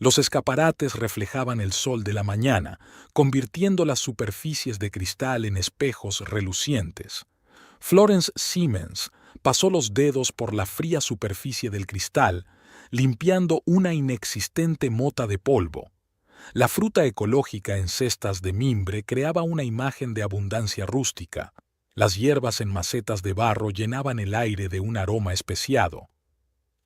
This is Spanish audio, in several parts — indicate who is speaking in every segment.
Speaker 1: Los escaparates reflejaban el sol de la mañana, convirtiendo las superficies de cristal en espejos relucientes. Florence Siemens pasó los dedos por la fría superficie del cristal, limpiando una inexistente mota de polvo. La fruta ecológica en cestas de mimbre creaba una imagen de abundancia rústica. Las hierbas en macetas de barro llenaban el aire de un aroma especiado.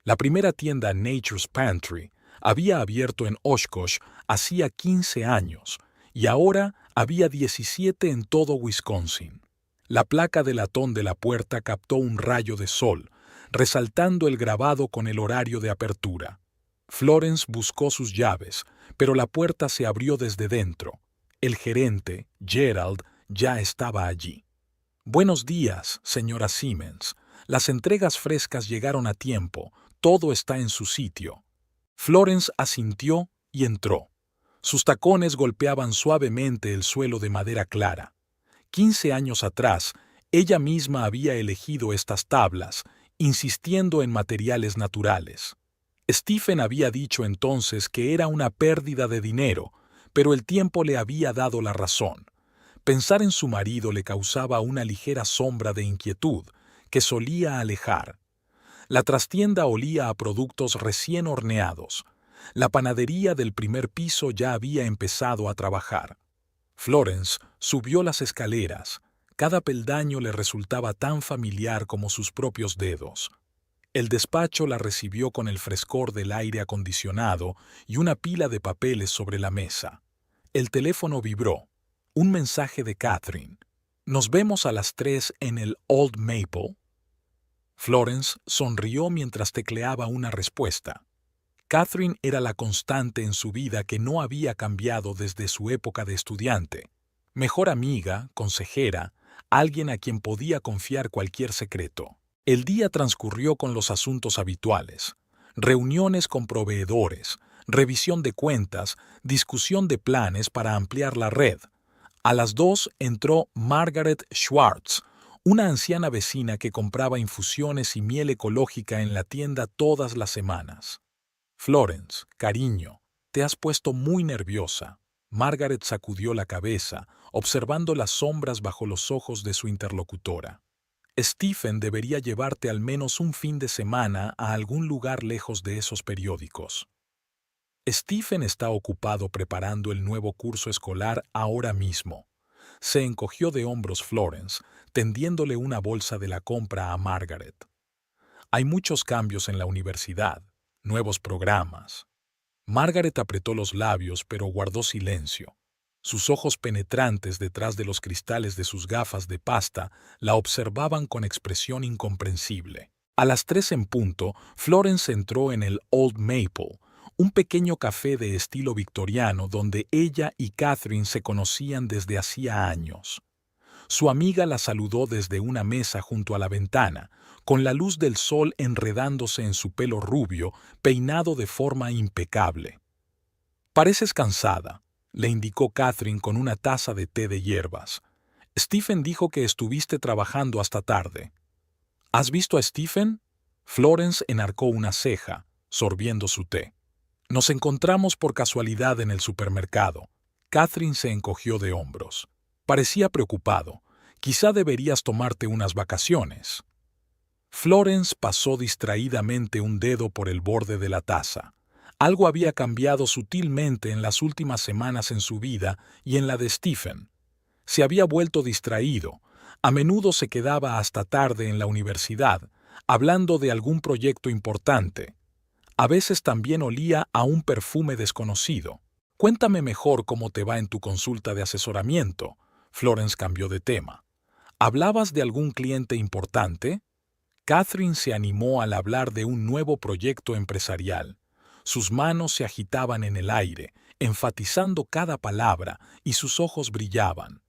Speaker 1: La primera tienda Nature's Pantry había abierto en Oshkosh hacía 15 años y ahora había 17 en todo Wisconsin. La placa de latón de la puerta captó un rayo de sol, resaltando el grabado con el horario de apertura. Florence buscó sus llaves, pero la puerta se abrió desde dentro. El gerente, Gerald, ya estaba allí. «Buenos días, señora Siemens. Las entregas frescas llegaron a tiempo. Todo está en su sitio». Florence asintió y entró. Sus tacones golpeaban suavemente el suelo de madera clara. 15 años atrás, ella misma había elegido estas tablas, insistiendo en materiales naturales. Stephen había dicho entonces que era una pérdida de dinero, pero el tiempo le había dado la razón. Pensar en su marido le causaba una ligera sombra de inquietud que solía alejar. La trastienda olía a productos recién horneados. La panadería del primer piso ya había empezado a trabajar. Florence subió las escaleras. Cada peldaño le resultaba tan familiar como sus propios dedos. El despacho la recibió con el frescor del aire acondicionado y una pila de papeles sobre la mesa. El teléfono vibró. Un mensaje de Catherine. «Nos vemos a las 3 en el Old Maple». Florence sonrió mientras tecleaba una respuesta. Catherine era la constante en su vida que no había cambiado desde su época de estudiante. Mejor amiga, consejera, alguien a quien podía confiar cualquier secreto. El día transcurrió con los asuntos habituales. Reuniones con proveedores, revisión de cuentas, discusión de planes para ampliar la red. A las 2 entró Margaret Schwartz, una anciana vecina que compraba infusiones y miel ecológica en la tienda todas las semanas. «Florence, cariño, te has puesto muy nerviosa». Margaret sacudió la cabeza, observando las sombras bajo los ojos de su interlocutora. «Stephen debería llevarte al menos un fin de semana a algún lugar lejos de esos periódicos». «Stephen está ocupado preparando el nuevo curso escolar ahora mismo». Se encogió de hombros Florence, tendiéndole una bolsa de la compra a Margaret. «Hay muchos cambios en la universidad, nuevos programas». Margaret apretó los labios, pero guardó silencio. Sus ojos penetrantes detrás de los cristales de sus gafas de pasta la observaban con expresión incomprensible. A las 3 en punto, Florence entró en el Old Maple, un pequeño café de estilo victoriano donde ella y Catherine se conocían desde hacía años. Su amiga la saludó desde una mesa junto a la ventana, con la luz del sol enredándose en su pelo rubio, peinado de forma impecable. «Pareces cansada», le indicó Catherine con una taza de té de hierbas. «Stephen dijo que estuviste trabajando hasta tarde». «¿Has visto a Stephen?» Florence enarcó una ceja, sorbiendo su té. «Nos encontramos por casualidad en el supermercado». Catherine se encogió de hombros. Parecía preocupado. «Quizá deberías tomarte unas vacaciones». Florence pasó distraídamente un dedo por el borde de la taza. Algo había cambiado sutilmente en las últimas semanas en su vida y en la de Stephen. Se había vuelto distraído. A menudo se quedaba hasta tarde en la universidad, hablando de algún proyecto importante. A veces también olía a un perfume desconocido. «Cuéntame mejor cómo te va en tu consulta de asesoramiento». Florence cambió de tema. «¿Hablabas de algún cliente importante?» Catherine se animó al hablar de un nuevo proyecto empresarial. Sus manos se agitaban en el aire, enfatizando cada palabra, y sus ojos brillaban.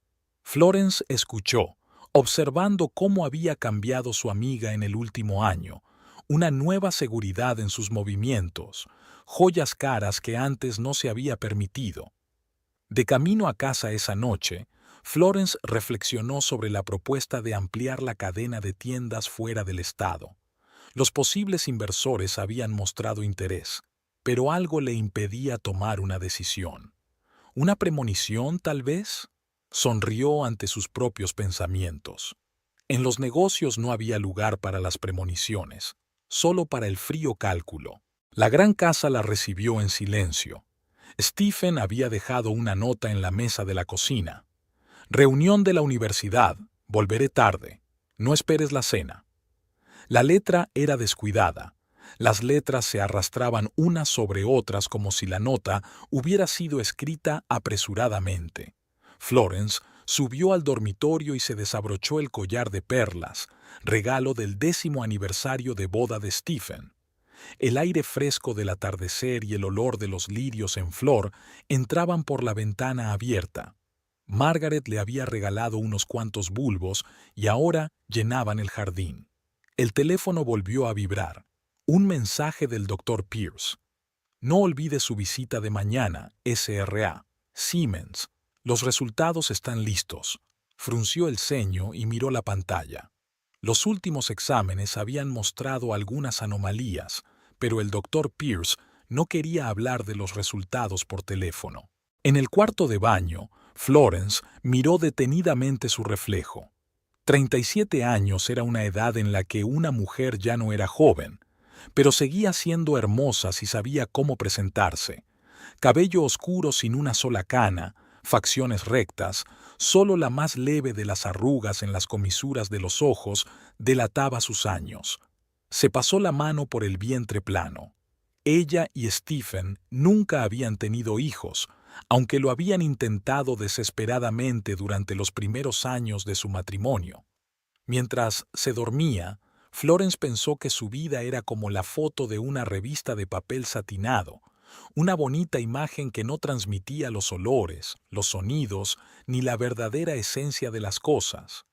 Speaker 1: Florence escuchó, observando cómo había cambiado su amiga en el último año, una nueva seguridad en sus movimientos, joyas caras que antes no se había permitido. De camino a casa esa noche, Florence reflexionó sobre la propuesta de ampliar la cadena de tiendas fuera del estado. Los posibles inversores habían mostrado interés, pero algo le impedía tomar una decisión. ¿Una premonición, tal vez? Sonrió ante sus propios pensamientos. En los negocios no había lugar para las premoniciones, solo para el frío cálculo. La gran casa la recibió en silencio. Stephen había dejado una nota en la mesa de la cocina. Reunión de la universidad. Volveré tarde. No esperes la cena. La letra era descuidada. Las letras se arrastraban unas sobre otras como si la nota hubiera sido escrita apresuradamente. Florence subió al dormitorio y se desabrochó el collar de perlas, regalo del 10º aniversario de boda de Stephen. El aire fresco del atardecer y el olor de los lirios en flor entraban por la ventana abierta. Margaret le había regalado unos cuantos bulbos y ahora llenaban el jardín. El teléfono volvió a vibrar. Un mensaje del Dr. Pierce. No olvide su visita de mañana, SRA. Siemens. Los resultados están listos. Frunció el ceño y miró la pantalla. Los últimos exámenes habían mostrado algunas anomalías, pero el Dr. Pierce no quería hablar de los resultados por teléfono. En el cuarto de baño, Florence miró detenidamente su reflejo. 37 años era una edad en la que una mujer ya no era joven, pero seguía siendo hermosa si sabía cómo presentarse. Cabello oscuro sin una sola cana, facciones rectas, solo la más leve de las arrugas en las comisuras de los ojos delataba sus años. Se pasó la mano por el vientre plano. Ella y Stephen nunca habían tenido hijos, aunque lo habían intentado desesperadamente durante los primeros años de su matrimonio. Mientras se dormía, Florence pensó que su vida era como la foto de una revista de papel satinado, una bonita imagen que no transmitía los olores, los sonidos, ni la verdadera esencia de las cosas.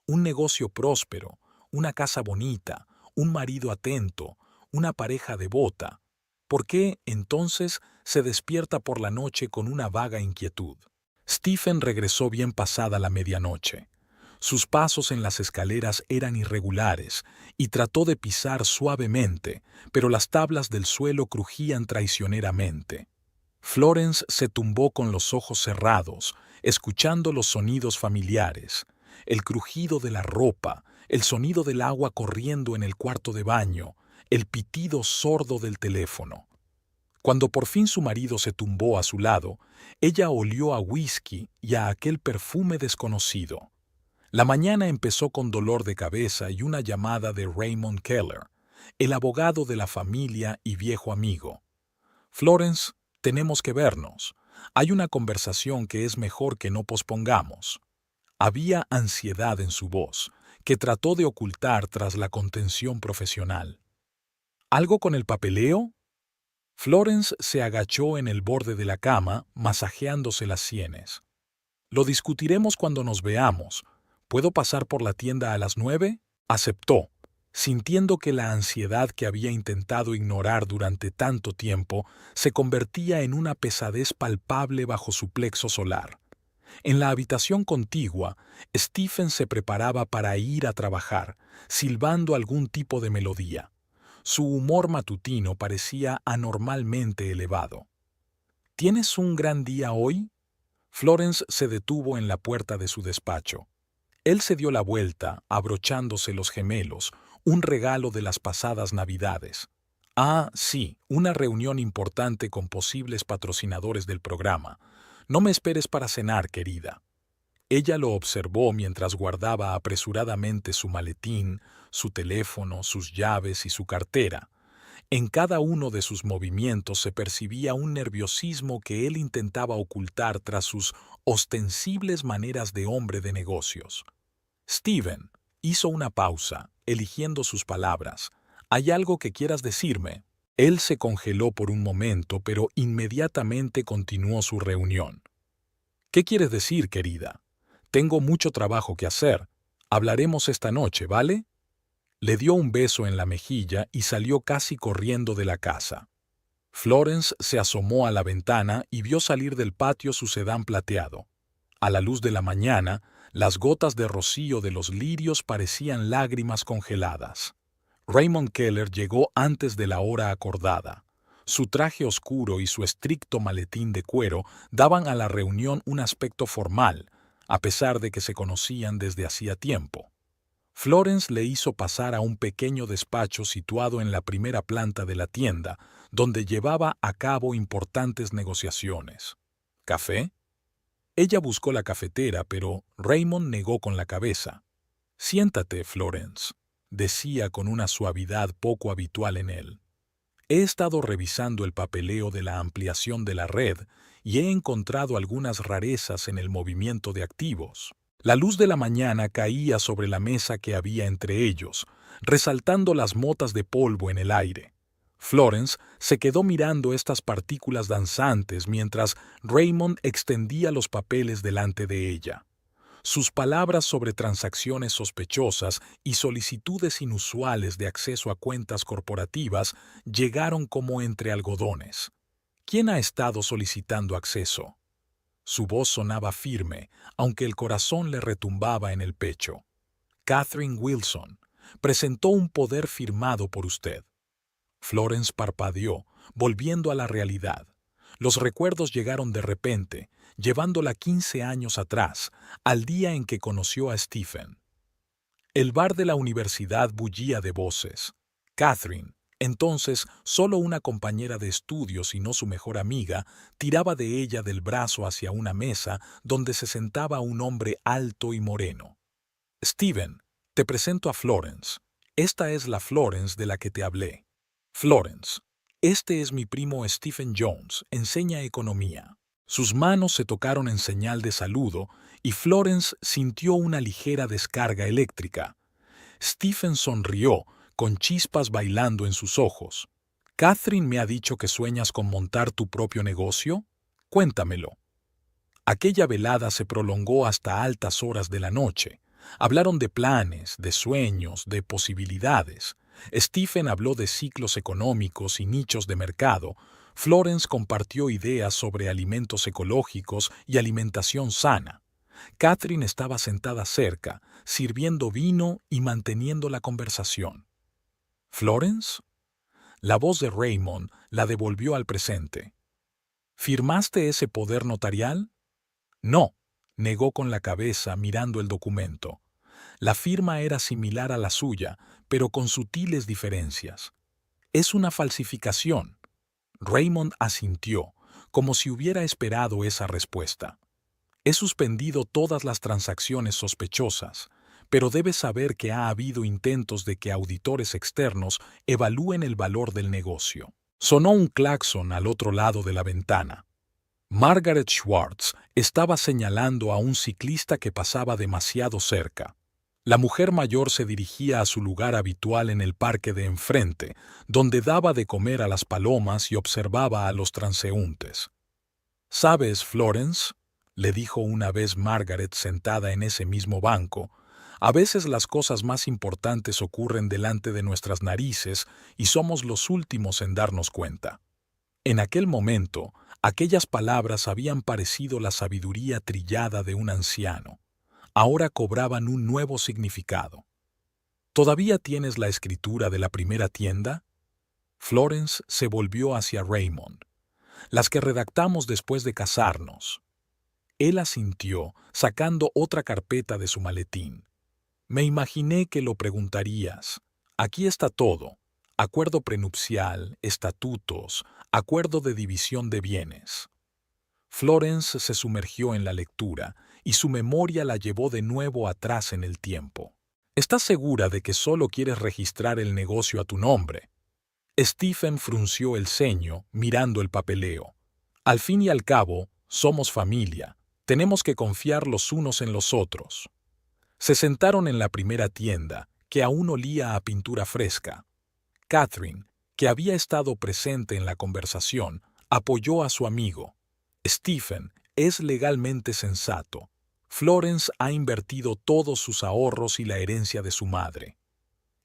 Speaker 1: Un negocio próspero, una casa bonita, un marido atento, una pareja devota. ¿Por qué, entonces, se despierta por la noche con una vaga inquietud? Stephen regresó bien pasada la medianoche. Sus pasos en las escaleras eran irregulares y trató de pisar suavemente, pero las tablas del suelo crujían traicioneramente. Florence se tumbó con los ojos cerrados, escuchando los sonidos familiares, el crujido de la ropa, el sonido del agua corriendo en el cuarto de baño, el pitido sordo del teléfono. Cuando por fin su marido se tumbó a su lado, ella olió a whisky y a aquel perfume desconocido. La mañana empezó con dolor de cabeza y una llamada de Raymond Keller, el abogado de la familia y viejo amigo. Florence, tenemos que vernos. Hay una conversación que es mejor que no pospongamos. Había ansiedad en su voz, que trató de ocultar tras la contención profesional. ¿Algo con el papeleo? Florence se agachó en el borde de la cama, masajeándose las sienes. Lo discutiremos cuando nos veamos. ¿Puedo pasar por la tienda a las 9? Aceptó, sintiendo que la ansiedad que había intentado ignorar durante tanto tiempo se convertía en una pesadez palpable bajo su plexo solar. En la habitación contigua, Stephen se preparaba para ir a trabajar, silbando algún tipo de melodía. Su humor matutino parecía anormalmente elevado. ¿Tienes un gran día hoy? Florence se detuvo en la puerta de su despacho. Él se dio la vuelta, abrochándose los gemelos, un regalo de las pasadas Navidades. Ah, sí, una reunión importante con posibles patrocinadores del programa. No me esperes para cenar, querida. Ella lo observó mientras guardaba apresuradamente su maletín, su teléfono, sus llaves y su cartera. En cada uno de sus movimientos se percibía un nerviosismo que él intentaba ocultar tras sus ostensibles maneras de hombre de negocios. Stephen hizo una pausa, eligiendo sus palabras. ¿Hay algo que quieras decirme? Él se congeló por un momento, pero inmediatamente continuó su reunión. ¿Qué quieres decir, querida? Tengo mucho trabajo que hacer. Hablaremos esta noche, ¿vale? Le dio un beso en la mejilla y salió casi corriendo de la casa. Florence se asomó a la ventana y vio salir del patio su sedán plateado. A la luz de la mañana, las gotas de rocío de los lirios parecían lágrimas congeladas. Raymond Keller llegó antes de la hora acordada. Su traje oscuro y su estricto maletín de cuero daban a la reunión un aspecto formal, a pesar de que se conocían desde hacía tiempo. Florence le hizo pasar a un pequeño despacho situado en la primera planta de la tienda, donde llevaba a cabo importantes negociaciones. ¿Café? Ella buscó la cafetera, pero Raymond negó con la cabeza. «Siéntate, Florence», decía con una suavidad poco habitual en él. «He estado revisando el papeleo de la ampliación de la red y he encontrado algunas rarezas en el movimiento de activos». La luz de la mañana caía sobre la mesa que había entre ellos, resaltando las motas de polvo en el aire. Florence se quedó mirando estas partículas danzantes mientras Raymond extendía los papeles delante de ella. Sus palabras sobre transacciones sospechosas y solicitudes inusuales de acceso a cuentas corporativas llegaron como entre algodones. ¿Quién ha estado solicitando acceso? Su voz sonaba firme, aunque el corazón le retumbaba en el pecho. Catherine Wilson presentó un poder firmado por usted. Florence parpadeó, volviendo a la realidad. Los recuerdos llegaron de repente, llevándola 15 años atrás, al día en que conoció a Stephen. El bar de la universidad bullía de voces. Catherine, entonces solo una compañera de estudios y no su mejor amiga, tiraba de ella del brazo hacia una mesa donde se sentaba un hombre alto y moreno. «Stephen, te presento a Florence. Esta es la Florence de la que te hablé. Florence, este es mi primo Stephen Jones, enseña economía». Sus manos se tocaron en señal de saludo y Florence sintió una ligera descarga eléctrica. Stephen sonrió, con chispas bailando en sus ojos. «Catherine me ha dicho que sueñas con montar tu propio negocio. Cuéntamelo». Aquella velada se prolongó hasta altas horas de la noche. Hablaron de planes, de sueños, de posibilidades. Stephen habló de ciclos económicos y nichos de mercado. Florence compartió ideas sobre alimentos ecológicos y alimentación sana. Catherine estaba sentada cerca, sirviendo vino y manteniendo la conversación. «¿Florence?» La voz de Raymond la devolvió al presente. «¿Firmaste ese poder notarial?» «No», negó con la cabeza mirando el documento. La firma era similar a la suya, pero con sutiles diferencias. «Es una falsificación». Raymond asintió, como si hubiera esperado esa respuesta. «He suspendido todas las transacciones sospechosas, pero debes saber que ha habido intentos de que auditores externos evalúen el valor del negocio». Sonó un claxon al otro lado de la ventana. Margaret Schwartz estaba señalando a un ciclista que pasaba demasiado cerca. La mujer mayor se dirigía a su lugar habitual en el parque de enfrente, donde daba de comer a las palomas y observaba a los transeúntes. «¿Sabes, Florence?», le dijo una vez Margaret sentada en ese mismo banco, «a veces las cosas más importantes ocurren delante de nuestras narices y somos los últimos en darnos cuenta». En aquel momento, aquellas palabras habían parecido la sabiduría trillada de un anciano. Ahora cobraban un nuevo significado. «¿Todavía tienes la escritura de la primera tienda?» Florence se volvió hacia Raymond. «Las que redactamos después de casarnos». Él asintió, sacando otra carpeta de su maletín. «Me imaginé que lo preguntarías. Aquí está todo. Acuerdo prenupcial, estatutos, acuerdo de división de bienes». Florence se sumergió en la lectura y su memoria la llevó de nuevo atrás en el tiempo. «¿Estás segura de que solo quieres registrar el negocio a tu nombre?» Stephen frunció el ceño, mirando el papeleo. «Al fin y al cabo, somos familia. Tenemos que confiar los unos en los otros». Se sentaron en la primera tienda, que aún olía a pintura fresca. Catherine, que había estado presente en la conversación, apoyó a su amigo. «Stephen es legalmente sensato. Florence ha invertido todos sus ahorros y la herencia de su madre».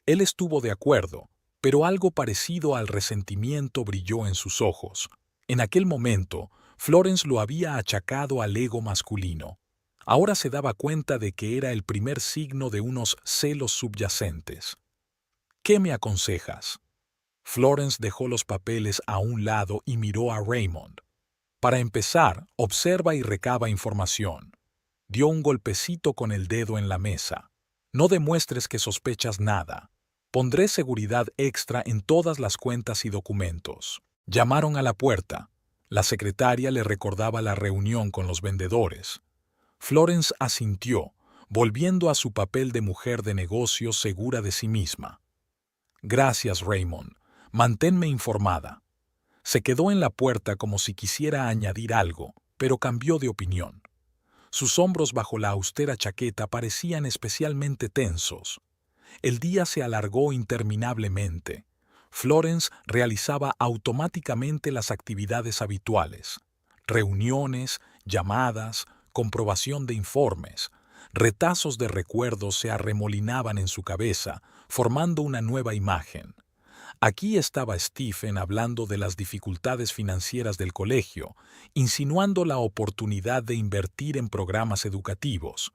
Speaker 1: Él estuvo de acuerdo, pero algo parecido al resentimiento brilló en sus ojos. En aquel momento, Florence lo había achacado al ego masculino. Ahora se daba cuenta de que era el primer signo de unos celos subyacentes. «¿Qué me aconsejas?» Florence dejó los papeles a un lado y miró a Raymond. Para empezar, observa y recaba información. Dio un golpecito con el dedo en la mesa. No demuestres que sospechas nada. Pondré seguridad extra en todas las cuentas y documentos. Llamaron a la puerta. La secretaria le recordaba la reunión con los vendedores. Florence asintió, volviendo a su papel de mujer de negocios segura de sí misma. Gracias, Raymond. Manténme informada. Se quedó en la puerta como si quisiera añadir algo, pero cambió de opinión. Sus hombros bajo la austera chaqueta parecían especialmente tensos. El día se alargó interminablemente. Florence realizaba automáticamente las actividades habituales: reuniones, llamadas, comprobación de informes. Retazos de recuerdos se arremolinaban en su cabeza, formando una nueva imagen. Aquí estaba Stephen hablando de las dificultades financieras del colegio, insinuando la oportunidad de invertir en programas educativos.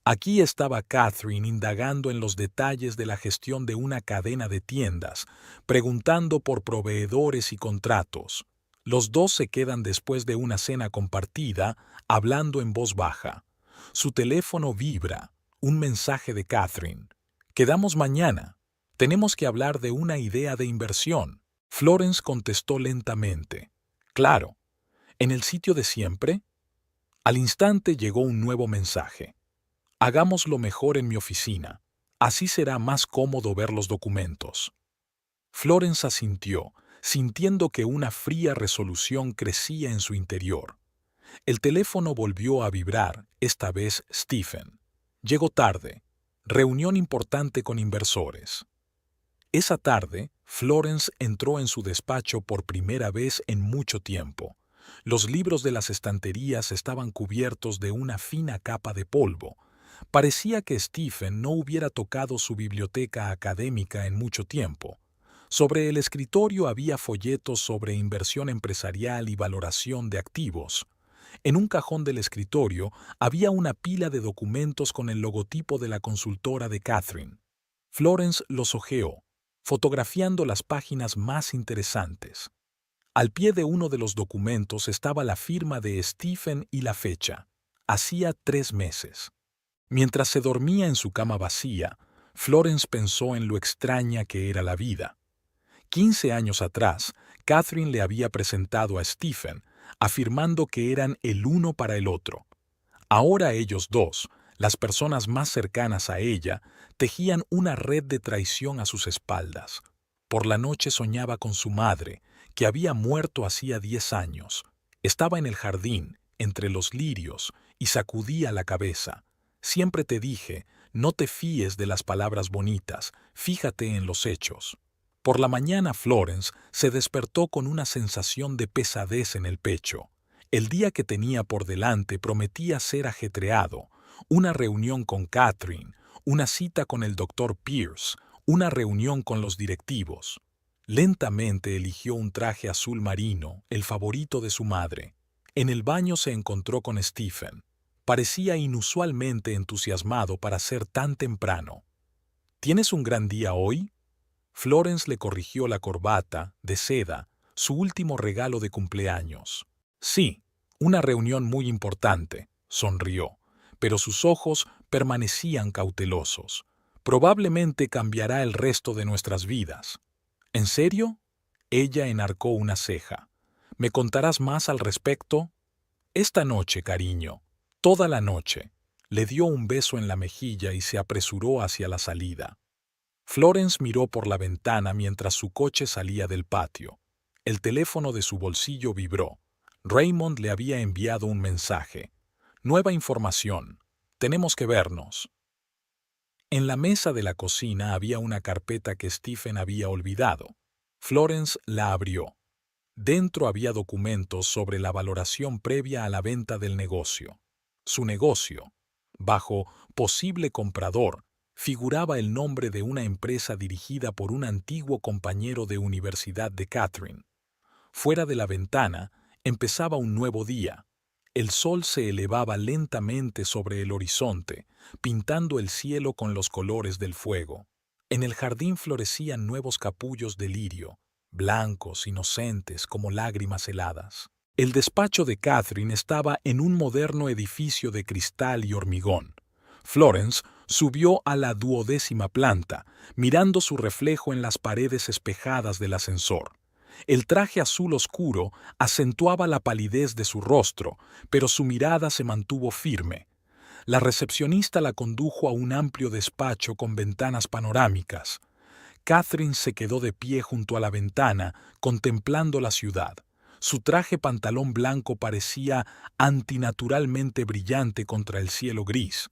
Speaker 1: Aquí estaba Catherine indagando en los detalles de la gestión de una cadena de tiendas, preguntando por proveedores y contratos. Los dos se quedan después de una cena compartida, hablando en voz baja. Su teléfono vibra. Un mensaje de Catherine. Quedamos mañana. Tenemos que hablar de una idea de inversión. Florence contestó lentamente. Claro. ¿En el sitio de siempre? Al instante llegó un nuevo mensaje. Hagámoslo mejor en mi oficina. Así será más cómodo ver los documentos. Florence asintió, sintiendo que una fría resolución crecía en su interior. El teléfono volvió a vibrar, esta vez Stephen. Llegó tarde. Reunión importante con inversores. Esa tarde, Florence entró en su despacho por primera vez en mucho tiempo. Los libros de las estanterías estaban cubiertos de una fina capa de polvo. Parecía que Stephen no hubiera tocado su biblioteca académica en mucho tiempo. Sobre el escritorio había folletos sobre inversión empresarial y valoración de activos. En un cajón del escritorio había una pila de documentos con el logotipo de la consultora de Catherine. Florence los hojeó, fotografiando las páginas más interesantes. Al pie de uno de los documentos estaba la firma de Stephen y la fecha. Hacía 3 meses. Mientras se dormía en su cama vacía, Florence pensó en lo extraña que era la vida. 15 años atrás, Catherine le había presentado a Stephen, afirmando que eran el uno para el otro. Ahora ellos dos, las personas más cercanas a ella, tejían una red de traición a sus espaldas. Por la noche soñaba con su madre, que había muerto hacía 10 años. Estaba en el jardín, entre los lirios, y sacudía la cabeza. Siempre te dije, no te fíes de las palabras bonitas, fíjate en los hechos. Por la mañana Florence se despertó con una sensación de pesadez en el pecho. El día que tenía por delante prometía ser ajetreado. Una reunión con Catherine, una cita con el Dr. Pierce, una reunión con los directivos. Lentamente eligió un traje azul marino, el favorito de su madre. En el baño se encontró con Stephen. Parecía inusualmente entusiasmado para ser tan temprano. ¿Tienes un gran día hoy? Florence le corrigió la corbata, de seda, su último regalo de cumpleaños. Sí, una reunión muy importante, sonrió, pero sus ojos permanecían cautelosos. Probablemente cambiará el resto de nuestras vidas. ¿En serio? Ella enarcó una ceja. ¿Me contarás más al respecto? Esta noche, cariño. Toda la noche. Le dio un beso en la mejilla y se apresuró hacia la salida. Florence miró por la ventana mientras su coche salía del patio. El teléfono de su bolsillo vibró. Raymond le había enviado un mensaje. Nueva información. Tenemos que vernos. En la mesa de la cocina había una carpeta que Stephen había olvidado. Florence la abrió. Dentro había documentos sobre la valoración previa a la venta del negocio. Su negocio, bajo posible comprador, figuraba el nombre de una empresa dirigida por un antiguo compañero de universidad de Catherine. Fuera de la ventana empezaba un nuevo día. El sol se elevaba lentamente sobre el horizonte, pintando el cielo con los colores del fuego. En el jardín florecían nuevos capullos de lirio, blancos, inocentes, como lágrimas heladas. El despacho de Catherine estaba en un moderno edificio de cristal y hormigón. Florence subió a la 12ª planta, mirando su reflejo en las paredes espejadas del ascensor. El traje azul oscuro acentuaba la palidez de su rostro, pero su mirada se mantuvo firme. La recepcionista la condujo a un amplio despacho con ventanas panorámicas. Catherine se quedó de pie junto a la ventana, contemplando la ciudad. Su traje pantalón blanco parecía antinaturalmente brillante contra el cielo gris.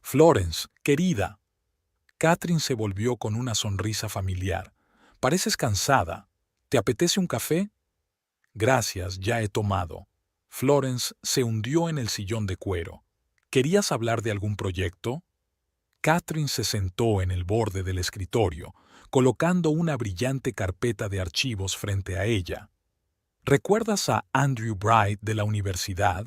Speaker 1: «Florence, querida». Catherine se volvió con una sonrisa familiar. «Pareces cansada. ¿Te apetece un café?» «Gracias, ya he tomado». Florence se hundió en el sillón de cuero. «¿Querías hablar de algún proyecto?» Catherine se sentó en el borde del escritorio, colocando una brillante carpeta de archivos frente a ella. ¿Recuerdas a Andrew Bright de la universidad?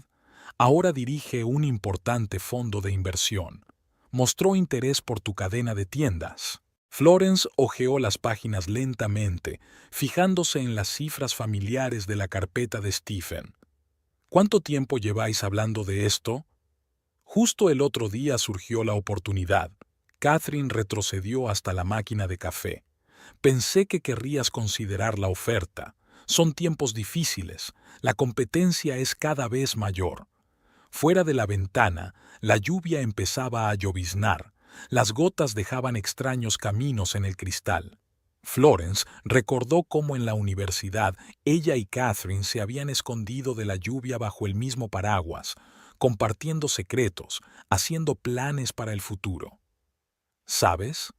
Speaker 1: Ahora dirige un importante fondo de inversión. Mostró interés por tu cadena de tiendas. Florence hojeó las páginas lentamente, fijándose en las cifras familiares de la carpeta de Stephen. ¿Cuánto tiempo lleváis hablando de esto? Justo el otro día surgió la oportunidad. Catherine retrocedió hasta la máquina de café. Pensé que querrías considerar la oferta. Son tiempos difíciles. La competencia es cada vez mayor. Fuera de la ventana, la lluvia empezaba a lloviznar. Las gotas dejaban extraños caminos en el cristal. Florence recordó cómo en la universidad ella y Catherine se habían escondido de la lluvia bajo el mismo paraguas, compartiendo secretos, haciendo planes para el futuro. ¿Sabes?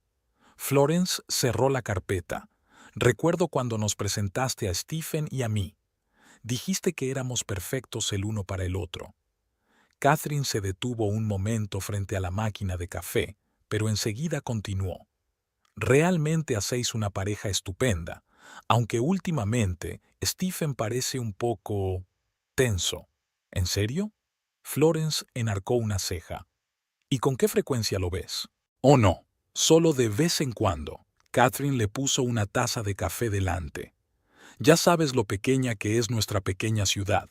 Speaker 1: Florence cerró la carpeta. Recuerdo cuando nos presentaste a Stephen y a mí. Dijiste que éramos perfectos el uno para el otro. Catherine se detuvo un momento frente a la máquina de café, pero enseguida continuó. Realmente hacéis una pareja estupenda, aunque últimamente Stephen parece un poco tenso. ¿En serio? Florence enarcó una ceja. ¿Y con qué frecuencia lo ves? Oh, no, solo de vez en cuando. Catherine le puso una taza de café delante. Ya sabes lo pequeña que es nuestra pequeña ciudad.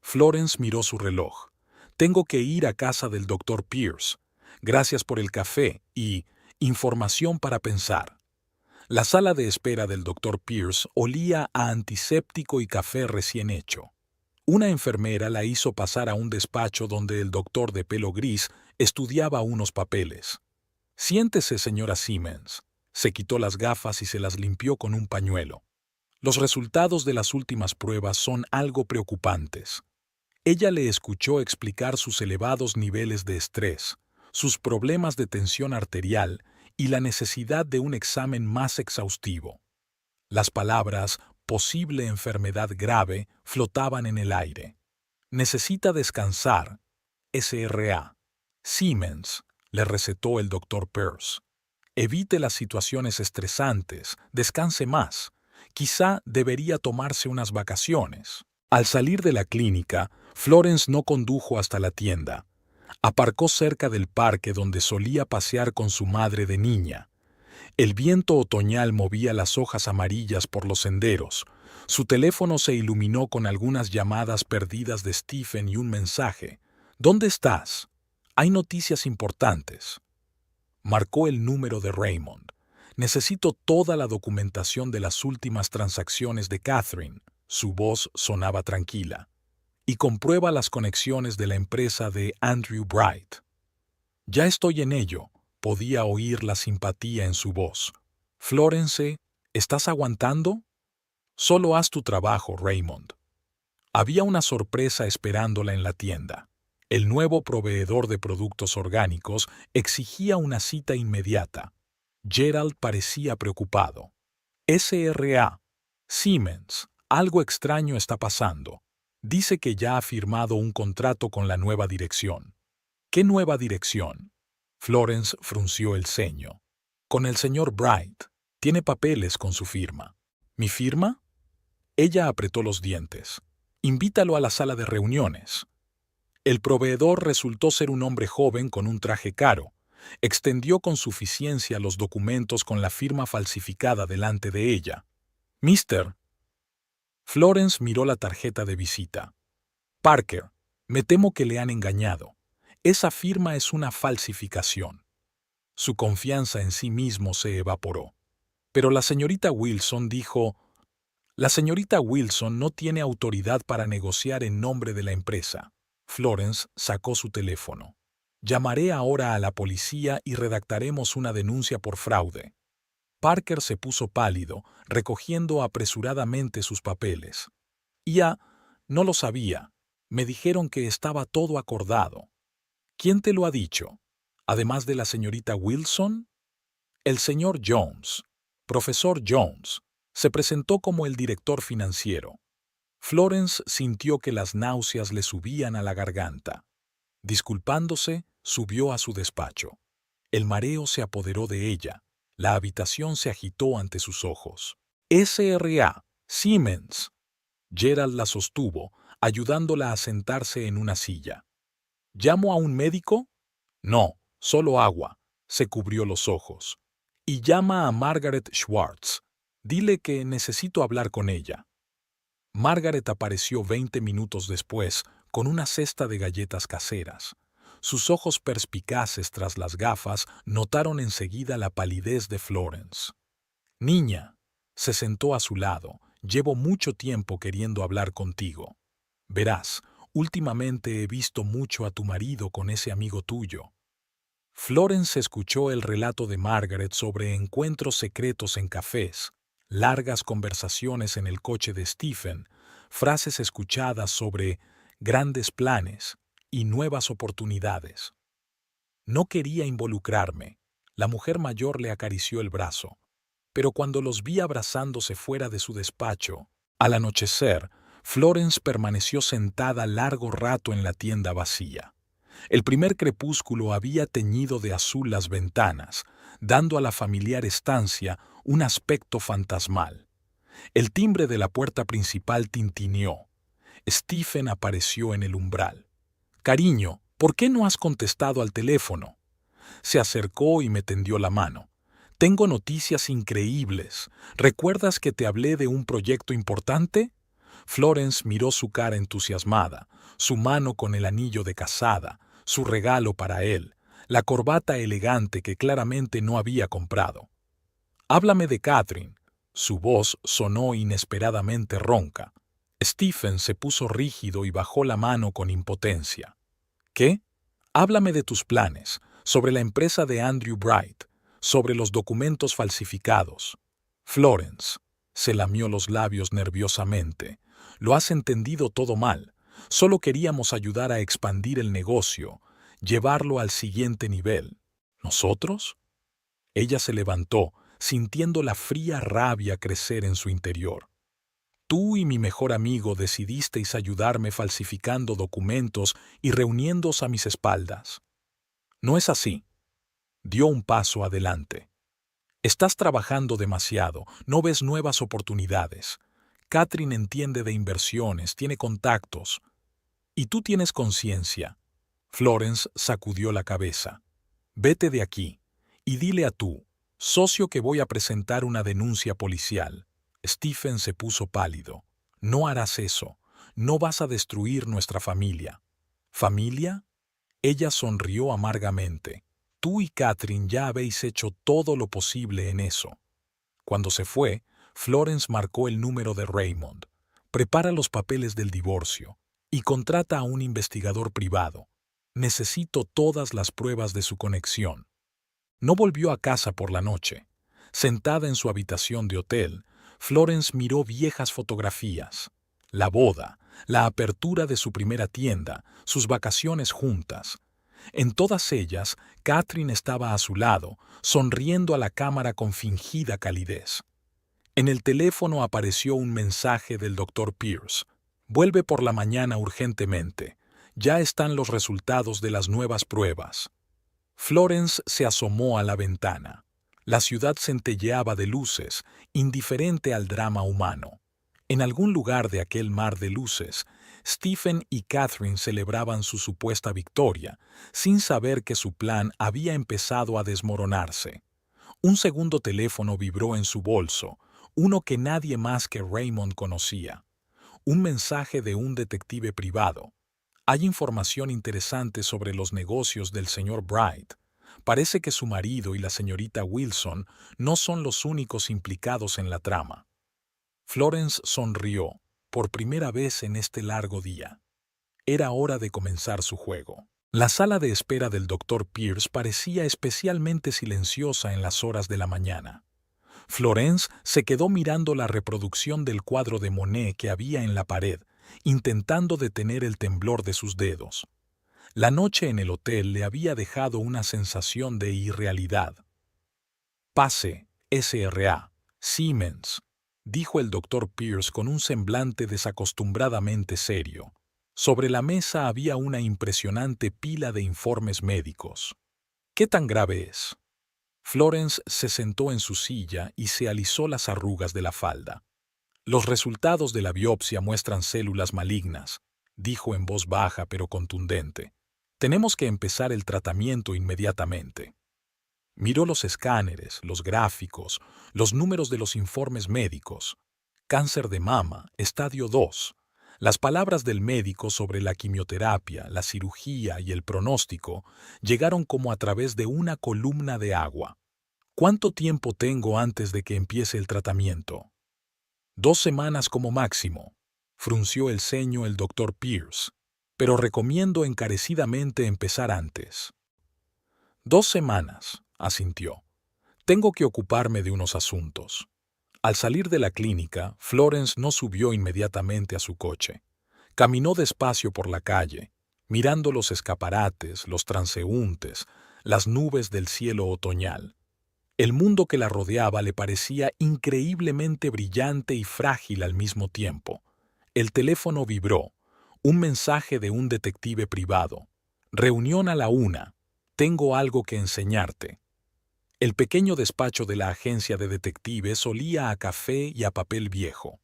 Speaker 1: Florence miró su reloj. Tengo que ir a casa del Dr. Pierce. Gracias por el café y información para pensar. La sala de espera del Dr. Pierce olía a antiséptico y café recién hecho. Una enfermera la hizo pasar a un despacho donde el doctor de pelo gris estudiaba unos papeles. «Siéntese, señora Simmons». Se quitó las gafas y se las limpió con un pañuelo. «Los resultados de las últimas pruebas son algo preocupantes». Ella le escuchó explicar sus elevados niveles de estrés, sus problemas de tensión arterial y la necesidad de un examen más exhaustivo. Las palabras «posible enfermedad grave» flotaban en el aire. «Necesita descansar». SRA. Siemens, le recetó el Dr. Pierce. «Evite las situaciones estresantes, descanse más. Quizá debería tomarse unas vacaciones». Al salir de la clínica, Florence no condujo hasta la tienda. Aparcó cerca del parque donde solía pasear con su madre de niña. El viento otoñal movía las hojas amarillas por los senderos. Su teléfono se iluminó con algunas llamadas perdidas de Stephen y un mensaje. «¿Dónde estás? Hay noticias importantes». Marcó el número de Raymond. «Necesito toda la documentación de las últimas transacciones de Catherine». Su voz sonaba tranquila. «Y comprueba las conexiones de la empresa de Andrew Bright». «Ya estoy en ello», podía oír la simpatía en su voz. «Florence, ¿estás aguantando?» «Solo haz tu trabajo, Raymond». Había una sorpresa esperándola en la tienda. El nuevo proveedor de productos orgánicos exigía una cita inmediata. Gerald parecía preocupado. «SRA. Siemens. Algo extraño está pasando. Dice que ya ha firmado un contrato con la nueva dirección». «¿Qué nueva dirección?» Florence frunció el ceño. «Con el señor Bright. Tiene papeles con su firma». «¿Mi firma?» Ella apretó los dientes. «Invítalo a la sala de reuniones». El proveedor resultó ser un hombre joven con un traje caro. Extendió con suficiencia los documentos con la firma falsificada delante de ella. Mister. Florence miró la tarjeta de visita. Parker, me temo que le han engañado. Esa firma es una falsificación. Su confianza en sí mismo se evaporó. Pero la señorita Wilson dijo, la señorita Wilson no tiene autoridad para negociar en nombre de la empresa. Florence sacó su teléfono. Llamaré ahora a la policía y redactaremos una denuncia por fraude. Parker se puso pálido, recogiendo apresuradamente sus papeles. Ya, no lo sabía. Me dijeron que estaba todo acordado. ¿Quién te lo ha dicho? Además de la señorita Wilson, el señor Jones, profesor Jones, se presentó como el director financiero. Florence sintió que las náuseas le subían a la garganta. Disculpándose, subió a su despacho. El mareo se apoderó de ella. La habitación se agitó ante sus ojos. S.R.A. Siemens. Gerald la sostuvo, ayudándola a sentarse en una silla. ¿Llamo a un médico? No, solo agua. Se cubrió los ojos. Y llama a Margaret Schwartz. Dile que necesito hablar con ella. Margaret apareció 20 minutos después con una cesta de galletas caseras. Sus ojos perspicaces tras las gafas notaron enseguida la palidez de Florence. Niña, se sentó a su lado, llevo mucho tiempo queriendo hablar contigo. Verás, últimamente he visto mucho a tu marido con ese amigo tuyo. Florence escuchó el relato de Margaret sobre encuentros secretos en cafés, largas conversaciones en el coche de Stephen, frases escuchadas sobre grandes planes y nuevas oportunidades. No quería involucrarme. La mujer mayor le acarició el brazo. Pero cuando los vi abrazándose fuera de su despacho, al anochecer, Florence permaneció sentada largo rato en la tienda vacía. El primer crepúsculo había teñido de azul las ventanas, dando a la familiar estancia un aspecto fantasmal. El timbre de la puerta principal tintineó. Stephen apareció en el umbral. «Cariño, ¿por qué no has contestado al teléfono?» Se acercó y me tendió la mano. «Tengo noticias increíbles. ¿Recuerdas que te hablé de un proyecto importante?» Florence miró su cara entusiasmada, su mano con el anillo de casada, su regalo para él, la corbata elegante que claramente no había comprado. «Háblame de Catherine». Su voz sonó inesperadamente ronca. Stephen se puso rígido y bajó la mano con impotencia. «¿Qué? Háblame de tus planes, sobre la empresa de Andrew Bright, sobre los documentos falsificados». Florence se lamió los labios nerviosamente. «Lo has entendido todo mal. Solo queríamos ayudar a expandir el negocio, llevarlo al siguiente nivel. ¿Nosotros?» Ella se levantó, sintiendo la fría rabia crecer en su interior. «Tú y mi mejor amigo decidisteis ayudarme falsificando documentos y reuniéndoos a mis espaldas. No es así». Dio un paso adelante. «Estás trabajando demasiado, no ves nuevas oportunidades. Catherine entiende de inversiones, tiene contactos. Y tú tienes conciencia». Florence sacudió la cabeza. «Vete de aquí y dile a tu socio que voy a presentar una denuncia policial». Stephen se puso pálido. «No harás eso. No vas a destruir nuestra familia». «¿Familia?» Ella sonrió amargamente. «Tú y Catherine ya habéis hecho todo lo posible en eso». Cuando se fue, Florence marcó el número de Raymond. «Prepara los papeles del divorcio y contrata a un investigador privado. Necesito todas las pruebas de su conexión». No volvió a casa por la noche. Sentada en su habitación de hotel, Florence miró viejas fotografías. La boda, la apertura de su primera tienda, sus vacaciones juntas. En todas ellas, Catherine estaba a su lado, sonriendo a la cámara con fingida calidez. En el teléfono apareció un mensaje del Dr. Pierce. «Vuelve por la mañana urgentemente. Ya están los resultados de las nuevas pruebas». Florence se asomó a la ventana. La ciudad centelleaba de luces, indiferente al drama humano. En algún lugar de aquel mar de luces, Stephen y Catherine celebraban su supuesta victoria, sin saber que su plan había empezado a desmoronarse. Un segundo teléfono vibró en su bolso, uno que nadie más que Raymond conocía. Un mensaje de un detective privado. Hay información interesante sobre los negocios del señor Bright. Parece que su marido y la señorita Wilson no son los únicos implicados en la trama. Florence sonrió, por primera vez en este largo día. Era hora de comenzar su juego. La sala de espera del Dr. Pierce parecía especialmente silenciosa en las horas de la mañana. Florence se quedó mirando la reproducción del cuadro de Monet que había en la pared, intentando detener el temblor de sus dedos. La noche en el hotel le había dejado una sensación de irrealidad. «Pase, S.R.A. Siemens», dijo el Dr. Pierce con un semblante desacostumbradamente serio. Sobre la mesa había una impresionante pila de informes médicos. «¿Qué tan grave es?». Florence se sentó en su silla y se alisó las arrugas de la falda. «Los resultados de la biopsia muestran células malignas», dijo en voz baja pero contundente. «Tenemos que empezar el tratamiento inmediatamente». Miró los escáneres, los gráficos, los números de los informes médicos. Cáncer de mama, estadio 2. Las palabras del médico sobre la quimioterapia, la cirugía y el pronóstico llegaron como a través de una columna de agua. «¿Cuánto tiempo tengo antes de que empiece el tratamiento?». «2 semanas como máximo», frunció el ceño el Dr. Pierce, «pero recomiendo encarecidamente empezar antes». «2 semanas», asintió. «Tengo que ocuparme de unos asuntos». Al salir de la clínica, Florence no subió inmediatamente a su coche. Caminó despacio por la calle, mirando los escaparates, los transeúntes, las nubes del cielo otoñal. El mundo que la rodeaba le parecía increíblemente brillante y frágil al mismo tiempo. El teléfono vibró. Un mensaje de un detective privado. «Reunión a la 1. Tengo algo que enseñarte». El pequeño despacho de la agencia de detectives olía a café y a papel viejo.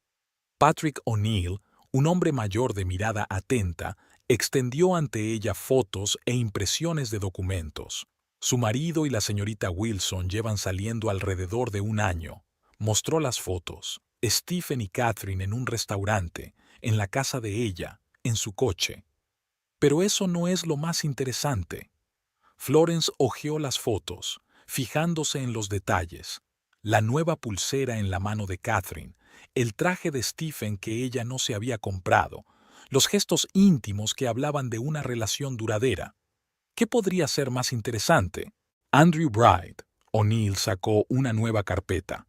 Speaker 1: Patrick O'Neill, un hombre mayor de mirada atenta, extendió ante ella fotos e impresiones de documentos. Su marido y la señorita Wilson llevan saliendo alrededor de 1 año. Mostró las fotos. Stephen y Catherine en un restaurante, en la casa de ella, en su coche. Pero eso no es lo más interesante. Florence hojeó las fotos, fijándose en los detalles. La nueva pulsera en la mano de Catherine, el traje de Stephen que ella no se había comprado, los gestos íntimos que hablaban de una relación duradera. ¿Qué podría ser más interesante? Andrew Bright. O'Neill sacó una nueva carpeta.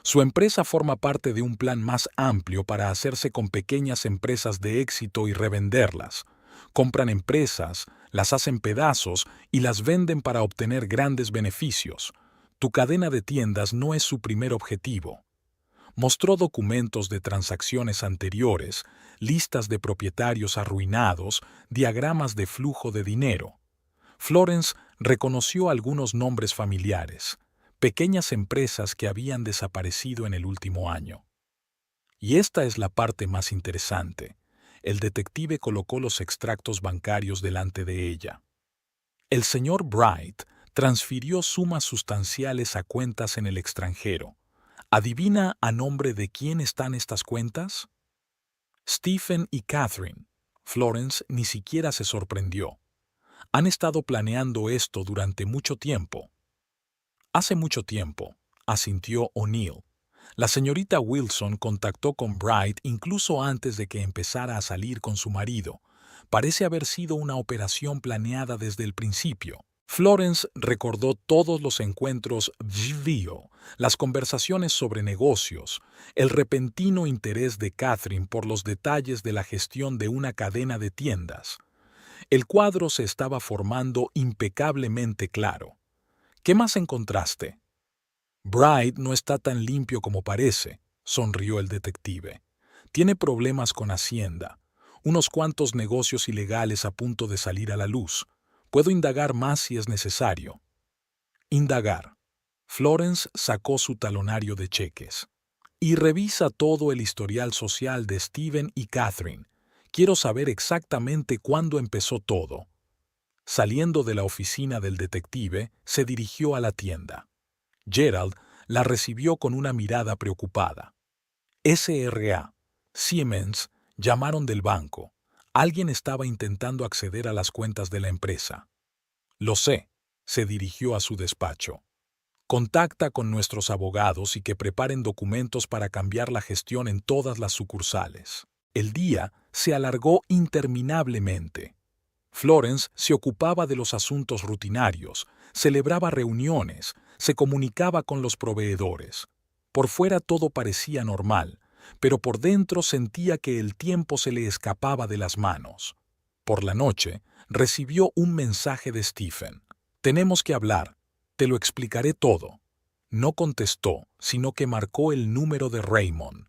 Speaker 1: Su empresa forma parte de un plan más amplio para hacerse con pequeñas empresas de éxito y revenderlas. Compran empresas, las hacen pedazos y las venden para obtener grandes beneficios. Tu cadena de tiendas no es su primer objetivo. Mostró documentos de transacciones anteriores, listas de propietarios arruinados, diagramas de flujo de dinero. Florence reconoció algunos nombres familiares, pequeñas empresas que habían desaparecido en el último año. Y esta es la parte más interesante. El detective colocó los extractos bancarios delante de ella. El señor Bright transfirió sumas sustanciales a cuentas en el extranjero. ¿Adivina a nombre de quién están estas cuentas? Stephen y Catherine. Florence ni siquiera se sorprendió. Han estado planeando esto durante mucho tiempo. Hace mucho tiempo, asintió O'Neill. La señorita Wilson contactó con Bright incluso antes de que empezara a salir con su marido. Parece haber sido una operación planeada desde el principio. Florence recordó todos los encuentros video, las conversaciones sobre negocios, el repentino interés de Catherine por los detalles de la gestión de una cadena de tiendas. El cuadro se estaba formando impecablemente claro. ¿Qué más encontraste? Bright no está tan limpio como parece, sonrió el detective. Tiene problemas con Hacienda, unos cuantos negocios ilegales a punto de salir a la luz. Puedo indagar más si es necesario. Indagar. Florence sacó su talonario de cheques. Y revisa todo el historial social de Stephen y Catherine. Quiero saber exactamente cuándo empezó todo. Saliendo de la oficina del detective, se dirigió a la tienda. Gerald La recibió con una mirada preocupada. SRA, Siemens, llamaron del banco. Alguien estaba intentando acceder a las cuentas de la empresa. Lo sé, se dirigió a su despacho. Contacta con nuestros abogados y que preparen documentos para cambiar la gestión en todas las sucursales. El día se alargó interminablemente. Florence se ocupaba de los asuntos rutinarios, celebraba reuniones, se comunicaba con los proveedores. Por fuera todo parecía normal, pero por dentro sentía que el tiempo se le escapaba de las manos. Por la noche, recibió un mensaje de Stephen. «Tenemos que hablar. Te lo explicaré todo». No contestó, sino que marcó el número de Raymond.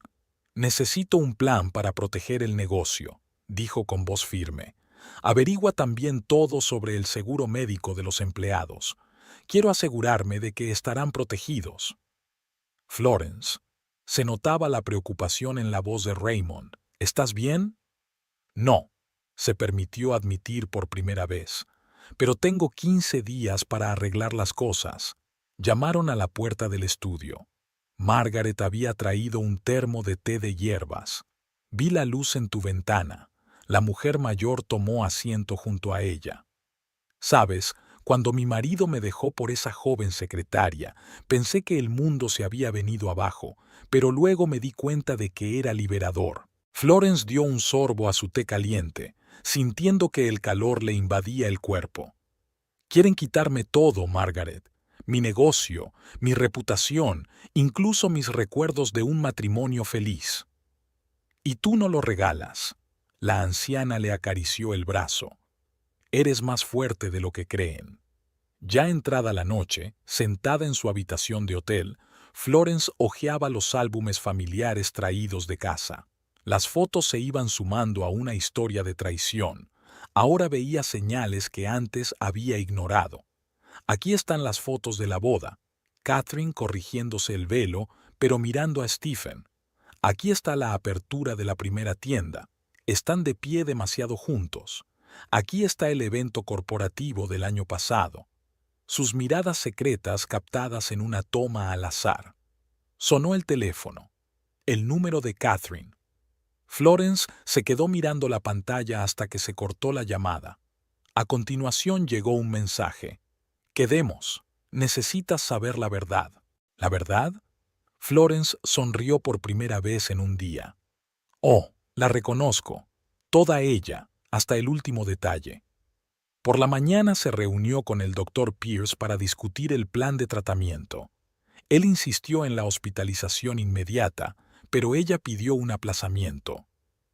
Speaker 1: «Necesito un plan para proteger el negocio», dijo con voz firme. «Averigua también todo sobre el seguro médico de los empleados. Quiero asegurarme de que estarán protegidos». Florence. Se notaba la preocupación en la voz de Raymond. «¿Estás bien?» «No», se permitió admitir por primera vez. «Pero tengo 15 días para arreglar las cosas». Llamaron a la puerta del estudio. Margaret había traído un termo de té de hierbas. «Vi la luz en tu ventana». La mujer mayor tomó asiento junto a ella. «Sabes, cuando mi marido me dejó por esa joven secretaria, pensé que el mundo se había venido abajo, pero luego me di cuenta de que era liberador». Florence dio un sorbo a su té caliente, sintiendo que el calor le invadía el cuerpo. «Quieren quitarme todo, Margaret. Mi negocio, mi reputación, incluso mis recuerdos de un matrimonio feliz. Y tú no lo regalas». La anciana le acarició el brazo. «Eres más fuerte de lo que creen». Ya entrada la noche, sentada en su habitación de hotel, Florence hojeaba los álbumes familiares traídos de casa. Las fotos se iban sumando a una historia de traición. Ahora veía señales que antes había ignorado. Aquí están las fotos de la boda. Catherine corrigiéndose el velo, pero mirando a Stephen. Aquí está la apertura de la primera tienda. Están de pie demasiado juntos. Aquí está el evento corporativo del año pasado. Sus miradas secretas captadas en una toma al azar. Sonó el teléfono. El número de Catherine. Florence se quedó mirando la pantalla hasta que se cortó la llamada. A continuación llegó un mensaje. «Quedemos. Necesitas saber la verdad». «¿La verdad?» Florence sonrió por primera vez en un día. «Oh, la reconozco. Toda ella, hasta el último detalle». Por la mañana se reunió con el Dr. Pierce para discutir el plan de tratamiento. Él insistió en la hospitalización inmediata, pero ella pidió un aplazamiento.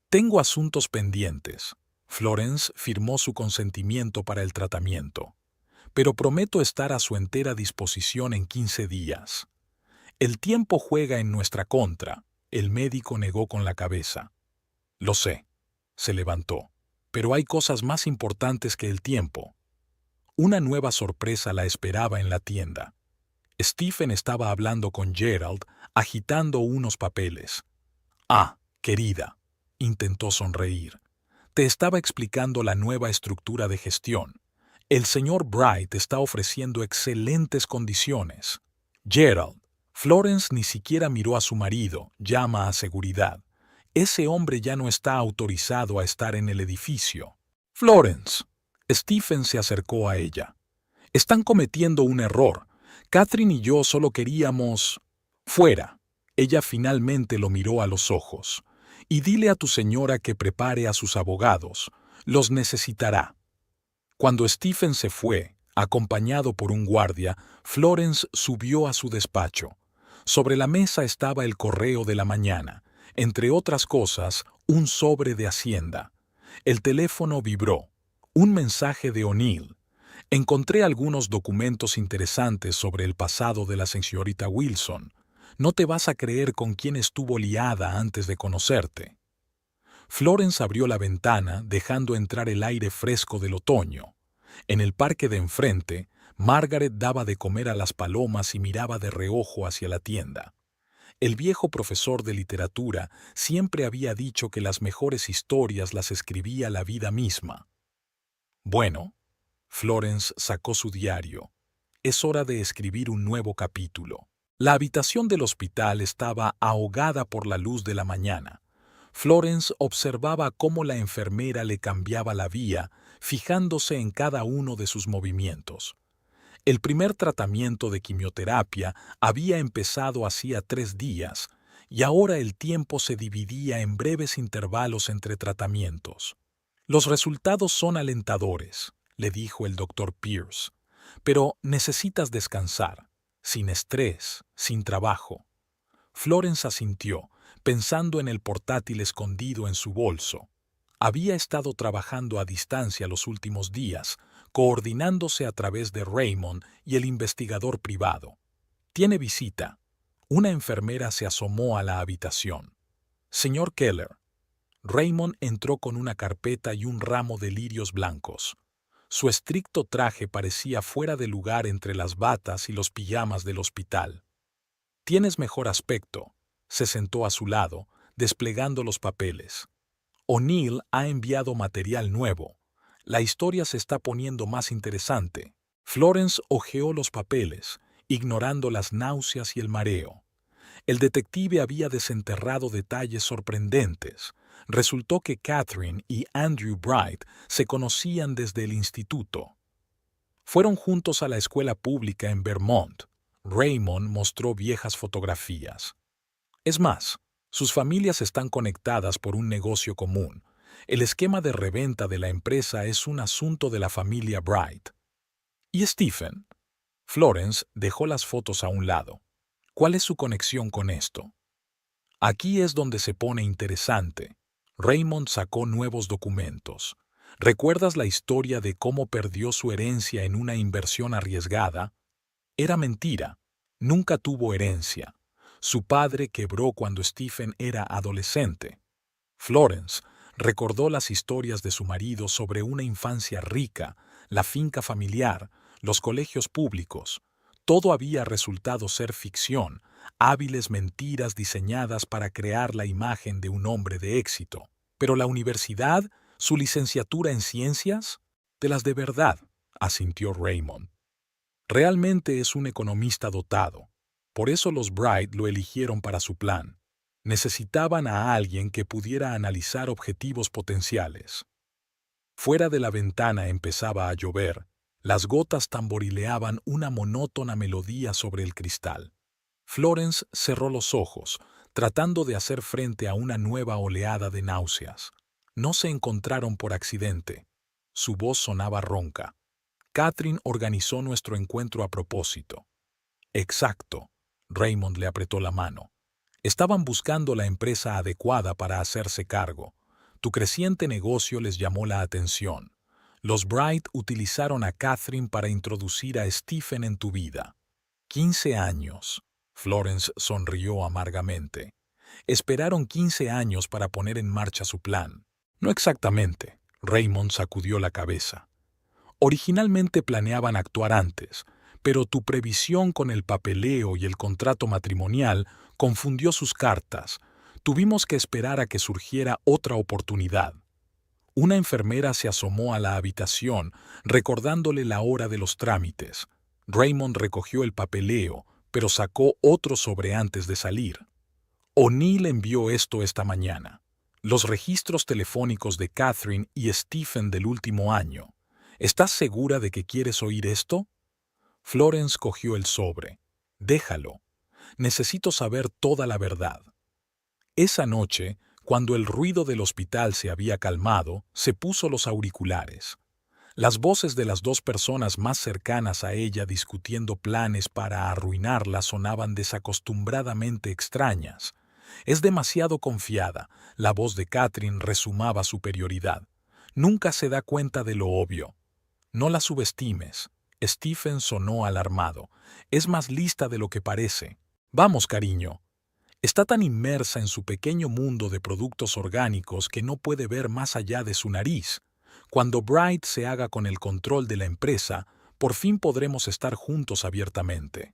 Speaker 1: «Tengo asuntos pendientes». Florence firmó su consentimiento para el tratamiento. «Pero prometo estar a su entera disposición en 15 días». «El tiempo juega en nuestra contra», el médico negó con la cabeza. «Lo sé». Se levantó. «Pero hay cosas más importantes que el tiempo». Una nueva sorpresa la esperaba en la tienda. Stephen estaba hablando con Gerald, agitando unos papeles. «Ah, querida», intentó sonreír. «Te estaba explicando la nueva estructura de gestión. El señor Bright está ofreciendo excelentes condiciones». «Gerald». Florence ni siquiera miró a su marido, llama a seguridad. «Ese hombre ya no está autorizado a estar en el edificio». «Florence». Stephen se acercó a ella. «Están cometiendo un error. Catherine y yo solo queríamos...» «Fuera». Ella finalmente lo miró a los ojos. «Y dile a tu señora que prepare a sus abogados. Los necesitará». Cuando Stephen se fue, acompañado por un guardia, Florence subió a su despacho. Sobre la mesa estaba el correo de la mañana, entre otras cosas, un sobre de Hacienda. El teléfono vibró. Un mensaje de O'Neill. «Encontré algunos documentos interesantes sobre el pasado de la señorita Wilson. No te vas a creer con quién estuvo liada antes de conocerte». Florence abrió la ventana, dejando entrar el aire fresco del otoño. En el parque de enfrente, Margaret daba de comer a las palomas y miraba de reojo hacia la tienda. El viejo profesor de literatura siempre había dicho que las mejores historias las escribía la vida misma. «Bueno», Florence sacó su diario, «es hora de escribir un nuevo capítulo». La habitación del hospital estaba ahogada por la luz de la mañana. Florence observaba cómo la enfermera le cambiaba la vía, fijándose en cada uno de sus movimientos. El primer tratamiento de quimioterapia había empezado hacía 3 días, y ahora el tiempo se dividía en breves intervalos entre tratamientos. Los resultados son alentadores, le dijo el doctor Pierce, pero necesitas descansar, sin estrés, sin trabajo. Florence asintió, pensando en el portátil escondido en su bolso. Había estado trabajando a distancia los últimos días, coordinándose a través de Raymond y el investigador privado. Tiene visita. Una enfermera se asomó a la habitación. Señor Keller. Raymond entró con una carpeta y un ramo de lirios blancos. Su estricto traje parecía fuera de lugar entre las batas y los pijamas del hospital. Tienes mejor aspecto. Se sentó a su lado, desplegando los papeles. O'Neill ha enviado material nuevo. La historia se está poniendo más interesante. Florence hojeó los papeles, ignorando las náuseas y el mareo. El detective había desenterrado detalles sorprendentes. Resultó que Catherine y Andrew Bright se conocían desde el instituto. Fueron juntos a la escuela pública en Vermont. Raymond mostró viejas fotografías. Es más, sus familias están conectadas por un negocio común. El esquema de reventa de la empresa es un asunto de la familia Bright. ¿Y Stephen? Florence dejó las fotos a un lado. ¿Cuál es su conexión con esto? Aquí es donde se pone interesante. Raymond sacó nuevos documentos. ¿Recuerdas la historia de cómo perdió su herencia en una inversión arriesgada? Era mentira. Nunca tuvo herencia. Su padre quebró cuando Stephen era adolescente. Florence recordó las historias de su marido sobre una infancia rica, la finca familiar, los colegios públicos. Todo había resultado ser ficción, hábiles mentiras diseñadas para crear la imagen de un hombre de éxito. Pero la universidad, su licenciatura en ciencias, de las de verdad, asintió Raymond. Realmente es un economista dotado. Por eso los Bright lo eligieron para su plan. Necesitaban a alguien que pudiera analizar objetivos potenciales. Fuera de la ventana empezaba a llover. Las gotas tamborileaban una monótona melodía sobre el cristal. Florence cerró los ojos, tratando de hacer frente a una nueva oleada de náuseas. No se encontraron por accidente. Su voz sonaba ronca. Catherine organizó nuestro encuentro a propósito. Exacto. Raymond le apretó la mano. Estaban buscando la empresa adecuada para hacerse cargo. Tu creciente negocio les llamó la atención. Los Bright utilizaron a Catherine para introducir a Stephen en tu vida. 15 años. Florence sonrió amargamente. Esperaron 15 años para poner en marcha su plan. No exactamente. Raymond sacudió la cabeza. Originalmente planeaban actuar antes, pero tu previsión con el papeleo y el contrato matrimonial confundió sus cartas. Tuvimos que esperar a que surgiera otra oportunidad. Una enfermera se asomó a la habitación, recordándole la hora de los trámites. Raymond recogió el papeleo, pero sacó otro sobre antes de salir. O'Neill envió esto esta mañana. Los registros telefónicos de Catherine y Stephen del último año. ¿Estás segura de que quieres oír esto? Florence cogió el sobre. Déjalo. Necesito saber toda la verdad. Esa noche, cuando el ruido del hospital se había calmado, se puso los auriculares. Las voces de las dos personas más cercanas a ella discutiendo planes para arruinarla sonaban desacostumbradamente extrañas. Es demasiado confiada. La voz de Catherine resumaba superioridad. Nunca se da cuenta de lo obvio. No la subestimes. Stephen sonó alarmado. Es más lista de lo que parece. Vamos, cariño. Está tan inmersa en su pequeño mundo de productos orgánicos que no puede ver más allá de su nariz. Cuando Bright se haga con el control de la empresa, por fin podremos estar juntos abiertamente.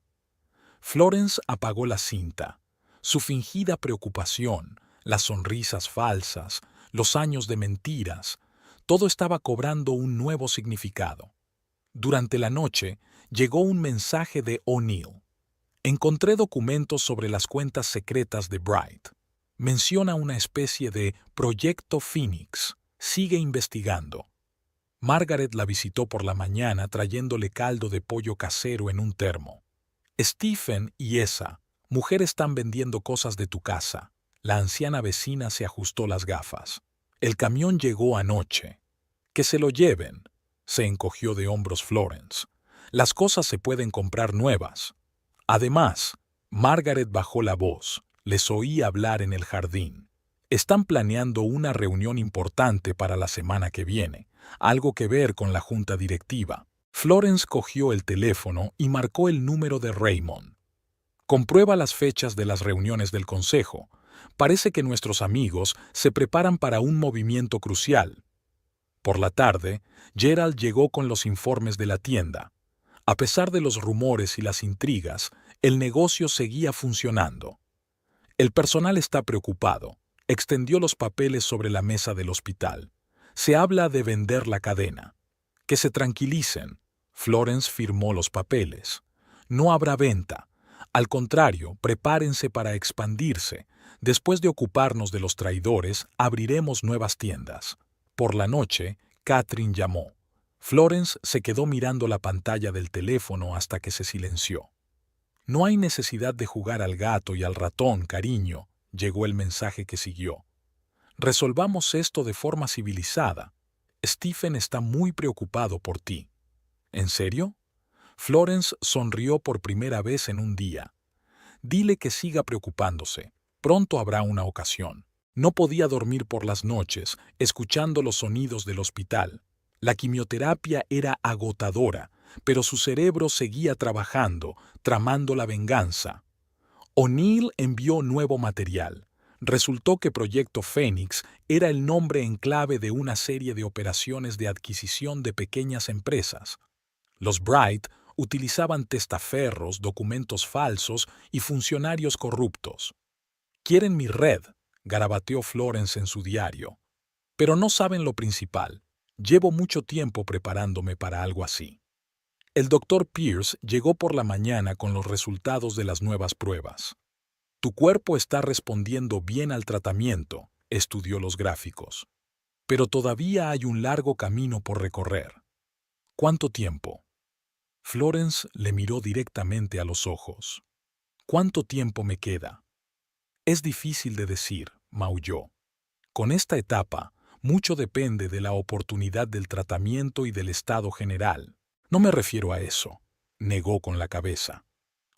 Speaker 1: Florence apagó la cinta. Su fingida preocupación, las sonrisas falsas, los años de mentiras, todo estaba cobrando un nuevo significado. Durante la noche llegó un mensaje de O'Neill. Encontré documentos sobre las cuentas secretas de Bright. Menciona una especie de Proyecto Phoenix. Sigue investigando. Margaret la visitó por la mañana trayéndole caldo de pollo casero en un termo. Stephen y esa mujer están vendiendo cosas de tu casa. La anciana vecina se ajustó las gafas. El camión llegó anoche. Que se lo lleven. Se encogió de hombros Florence. Las cosas se pueden comprar nuevas. Además, Margaret bajó la voz. Les oí hablar en el jardín. Están planeando una reunión importante para la semana que viene, algo que ver con la junta directiva. Florence cogió el teléfono y marcó el número de Raymond. Comprueba las fechas de las reuniones del consejo. Parece que nuestros amigos se preparan para un movimiento crucial. Por la tarde, Gerald llegó con los informes de la tienda. A pesar de los rumores y las intrigas, el negocio seguía funcionando. El personal está preocupado. Extendió los papeles sobre la mesa del hospital. Se habla de vender la cadena. Que se tranquilicen. Florence firmó los papeles. No habrá venta. Al contrario, prepárense para expandirse. Después de ocuparnos de los traidores, abriremos nuevas tiendas. Por la noche, Catherine llamó. Florence se quedó mirando la pantalla del teléfono hasta que se silenció. No hay necesidad de jugar al gato y al ratón, cariño, llegó el mensaje que siguió. Resolvamos esto de forma civilizada. Stephen está muy preocupado por ti. ¿En serio? Florence sonrió por primera vez en un día. Dile que siga preocupándose. Pronto habrá una ocasión. No podía dormir por las noches, escuchando los sonidos del hospital. La quimioterapia era agotadora, pero su cerebro seguía trabajando, tramando la venganza. O'Neill envió nuevo material. Resultó que Proyecto Phoenix era el nombre en clave de una serie de operaciones de adquisición de pequeñas empresas. Los Bright utilizaban testaferros, documentos falsos y funcionarios corruptos. «Quieren mi red», garabateó Florence en su diario. «Pero no saben lo principal. Llevo mucho tiempo preparándome para algo así». El doctor Pierce llegó por la mañana con los resultados de las nuevas pruebas. «Tu cuerpo está respondiendo bien al tratamiento», estudió los gráficos. «Pero todavía hay un largo camino por recorrer». «¿Cuánto tiempo?» Florence le miró directamente a los ojos. «¿Cuánto tiempo me queda?» «Es difícil de decir», maulló. «Con esta etapa, mucho depende de la oportunidad del tratamiento y del estado general». «No me refiero a eso», negó con la cabeza.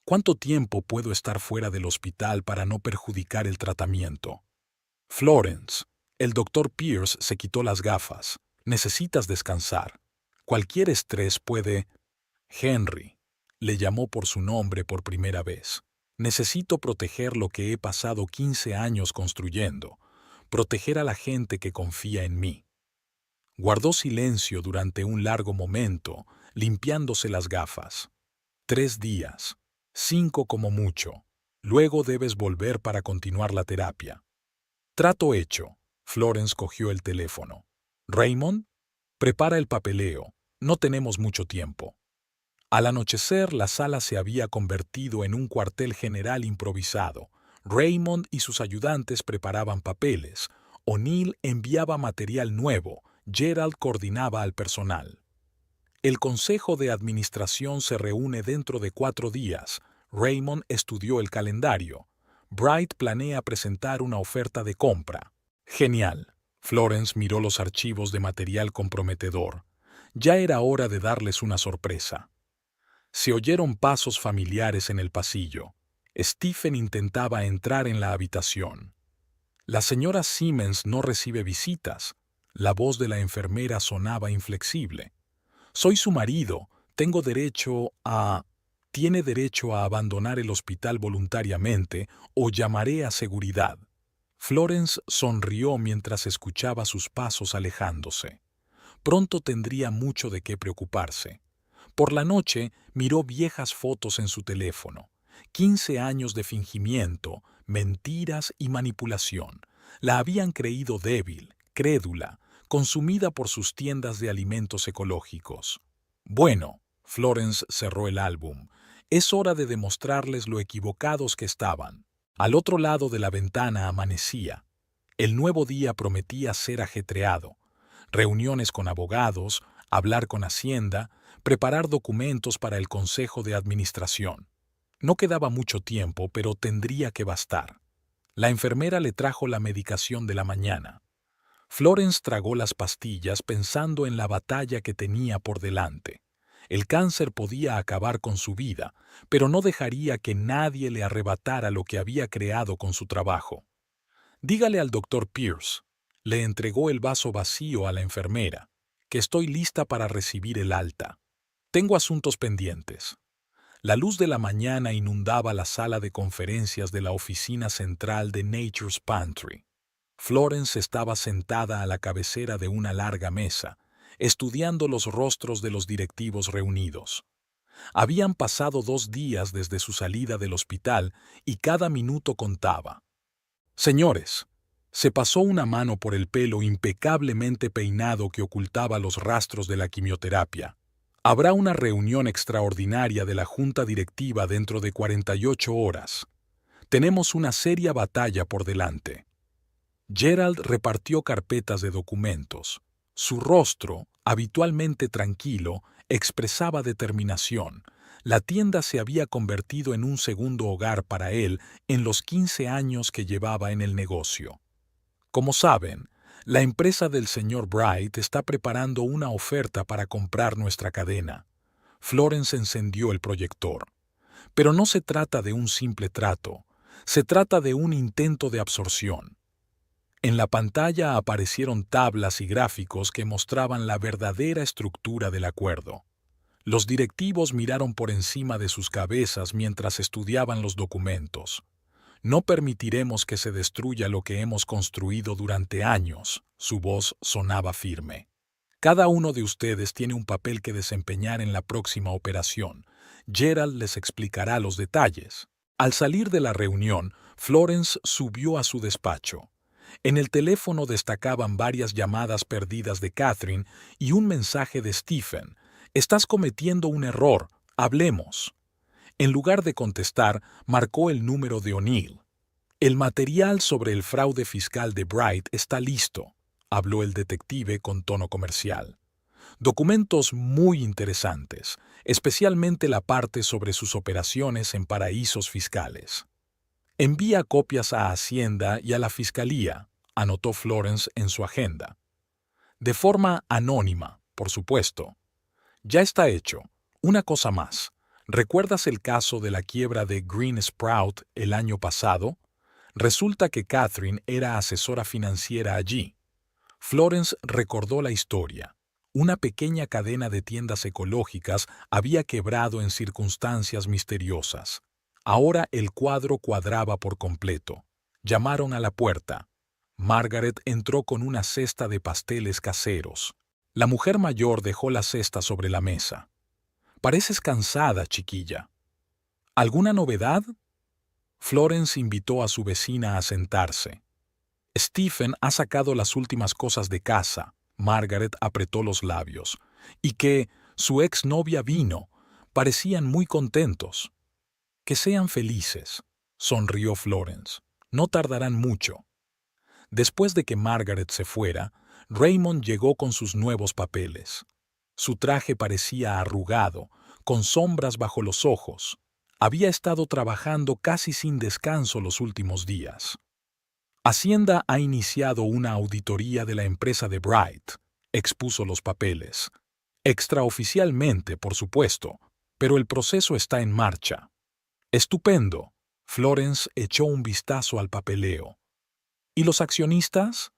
Speaker 1: «¿Cuánto tiempo puedo estar fuera del hospital para no perjudicar el tratamiento?» «Florence», el doctor Pierce se quitó las gafas. «Necesitas descansar. Cualquier estrés puede...» «Henry», le llamó por su nombre por primera vez. «Necesito proteger lo que he pasado 15 años construyendo, proteger a la gente que confía en mí». Guardó silencio durante un largo momento, limpiándose las gafas. 3 días, 5 como mucho. Luego debes volver para continuar la terapia. Trato hecho. Florence cogió el teléfono. «Raymond, prepara el papeleo. No tenemos mucho tiempo». Al anochecer, la sala se había convertido en un cuartel general improvisado. Raymond y sus ayudantes preparaban papeles. O'Neill enviaba material nuevo. Gerald coordinaba al personal. El Consejo de Administración se reúne dentro de 4 días. Raymond estudió el calendario. Bright planea presentar una oferta de compra. Genial. Florence miró los archivos de material comprometedor. Ya era hora de darles una sorpresa. Se oyeron pasos familiares en el pasillo. Stephen intentaba entrar en la habitación. «La señora Simmons no recibe visitas». La voz de la enfermera sonaba inflexible. «Soy su marido. Tengo derecho a...» «Tiene derecho a abandonar el hospital voluntariamente o llamaré a seguridad». Florence sonrió mientras escuchaba sus pasos alejándose. Pronto tendría mucho de qué preocuparse. Por la noche miró viejas fotos en su teléfono. 15 años de fingimiento, mentiras y manipulación. La habían creído débil, crédula, consumida por sus tiendas de alimentos ecológicos. Bueno, Florence cerró el álbum. Es hora de demostrarles lo equivocados que estaban. Al otro lado de la ventana amanecía. El nuevo día prometía ser ajetreado. Reuniones con abogados, hablar con Hacienda, preparar documentos para el Consejo de Administración. No quedaba mucho tiempo, pero tendría que bastar. La enfermera le trajo la medicación de la mañana. Florence tragó las pastillas pensando en la batalla que tenía por delante. El cáncer podía acabar con su vida, pero no dejaría que nadie le arrebatara lo que había creado con su trabajo. Dígale al doctor Pierce, le entregó el vaso vacío a la enfermera, que estoy lista para recibir el alta. Tengo asuntos pendientes. La luz de la mañana inundaba la sala de conferencias de la oficina central de Nature's Pantry. Florence estaba sentada a la cabecera de una larga mesa, estudiando los rostros de los directivos reunidos. Habían pasado 2 días desde su salida del hospital y cada minuto contaba. Señores, se pasó una mano por el pelo impecablemente peinado que ocultaba los rastros de la quimioterapia. Habrá una reunión extraordinaria de la Junta Directiva dentro de 48 horas. Tenemos una seria batalla por delante. Gerald repartió carpetas de documentos. Su rostro, habitualmente tranquilo, expresaba determinación. La tienda se había convertido en un segundo hogar para él en los 15 años que llevaba en el negocio. Como saben, la empresa del señor Bright está preparando una oferta para comprar nuestra cadena. Florence encendió el proyector. Pero no se trata de un simple trato, se trata de un intento de absorción. En la pantalla aparecieron tablas y gráficos que mostraban la verdadera estructura del acuerdo. Los directivos miraron por encima de sus cabezas mientras estudiaban los documentos. No permitiremos que se destruya lo que hemos construido durante años, su voz sonaba firme. Cada uno de ustedes tiene un papel que desempeñar en la próxima operación. Gerald les explicará los detalles. Al salir de la reunión, Florence subió a su despacho. En el teléfono destacaban varias llamadas perdidas de Catherine y un mensaje de Stephen. «Estás cometiendo un error. Hablemos». En lugar de contestar, marcó el número de O'Neill. «El material sobre el fraude fiscal de Bright está listo», habló el detective con tono comercial. «Documentos muy interesantes, especialmente la parte sobre sus operaciones en paraísos fiscales. Envía copias a Hacienda y a la Fiscalía», anotó Florence en su agenda. «De forma anónima, por supuesto». «Ya está hecho. Una cosa más. ¿Recuerdas el caso de la quiebra de Green Sprout el año pasado? Resulta que Catherine era asesora financiera allí». Florence recordó la historia. Una pequeña cadena de tiendas ecológicas había quebrado en circunstancias misteriosas. Ahora el cuadro cuadraba por completo. Llamaron a la puerta. Margaret entró con una cesta de pasteles caseros. La mujer mayor dejó la cesta sobre la mesa. «Pareces cansada, chiquilla». «¿Alguna novedad?». Florence invitó a su vecina a sentarse. «Stephen ha sacado las últimas cosas de casa», Margaret apretó los labios, «y que su exnovia vino. Parecían muy contentos». «Que sean felices», sonrió Florence. «No tardarán mucho». Después de que Margaret se fuera, Raymond llegó con sus nuevos papeles. Su traje parecía arrugado, con sombras bajo los ojos. Había estado trabajando casi sin descanso los últimos días. «Hacienda ha iniciado una auditoría de la empresa de Bright», expuso los papeles. «Extraoficialmente, por supuesto, pero el proceso está en marcha». «Estupendo». Florence echó un vistazo al papeleo. «¿Y los accionistas?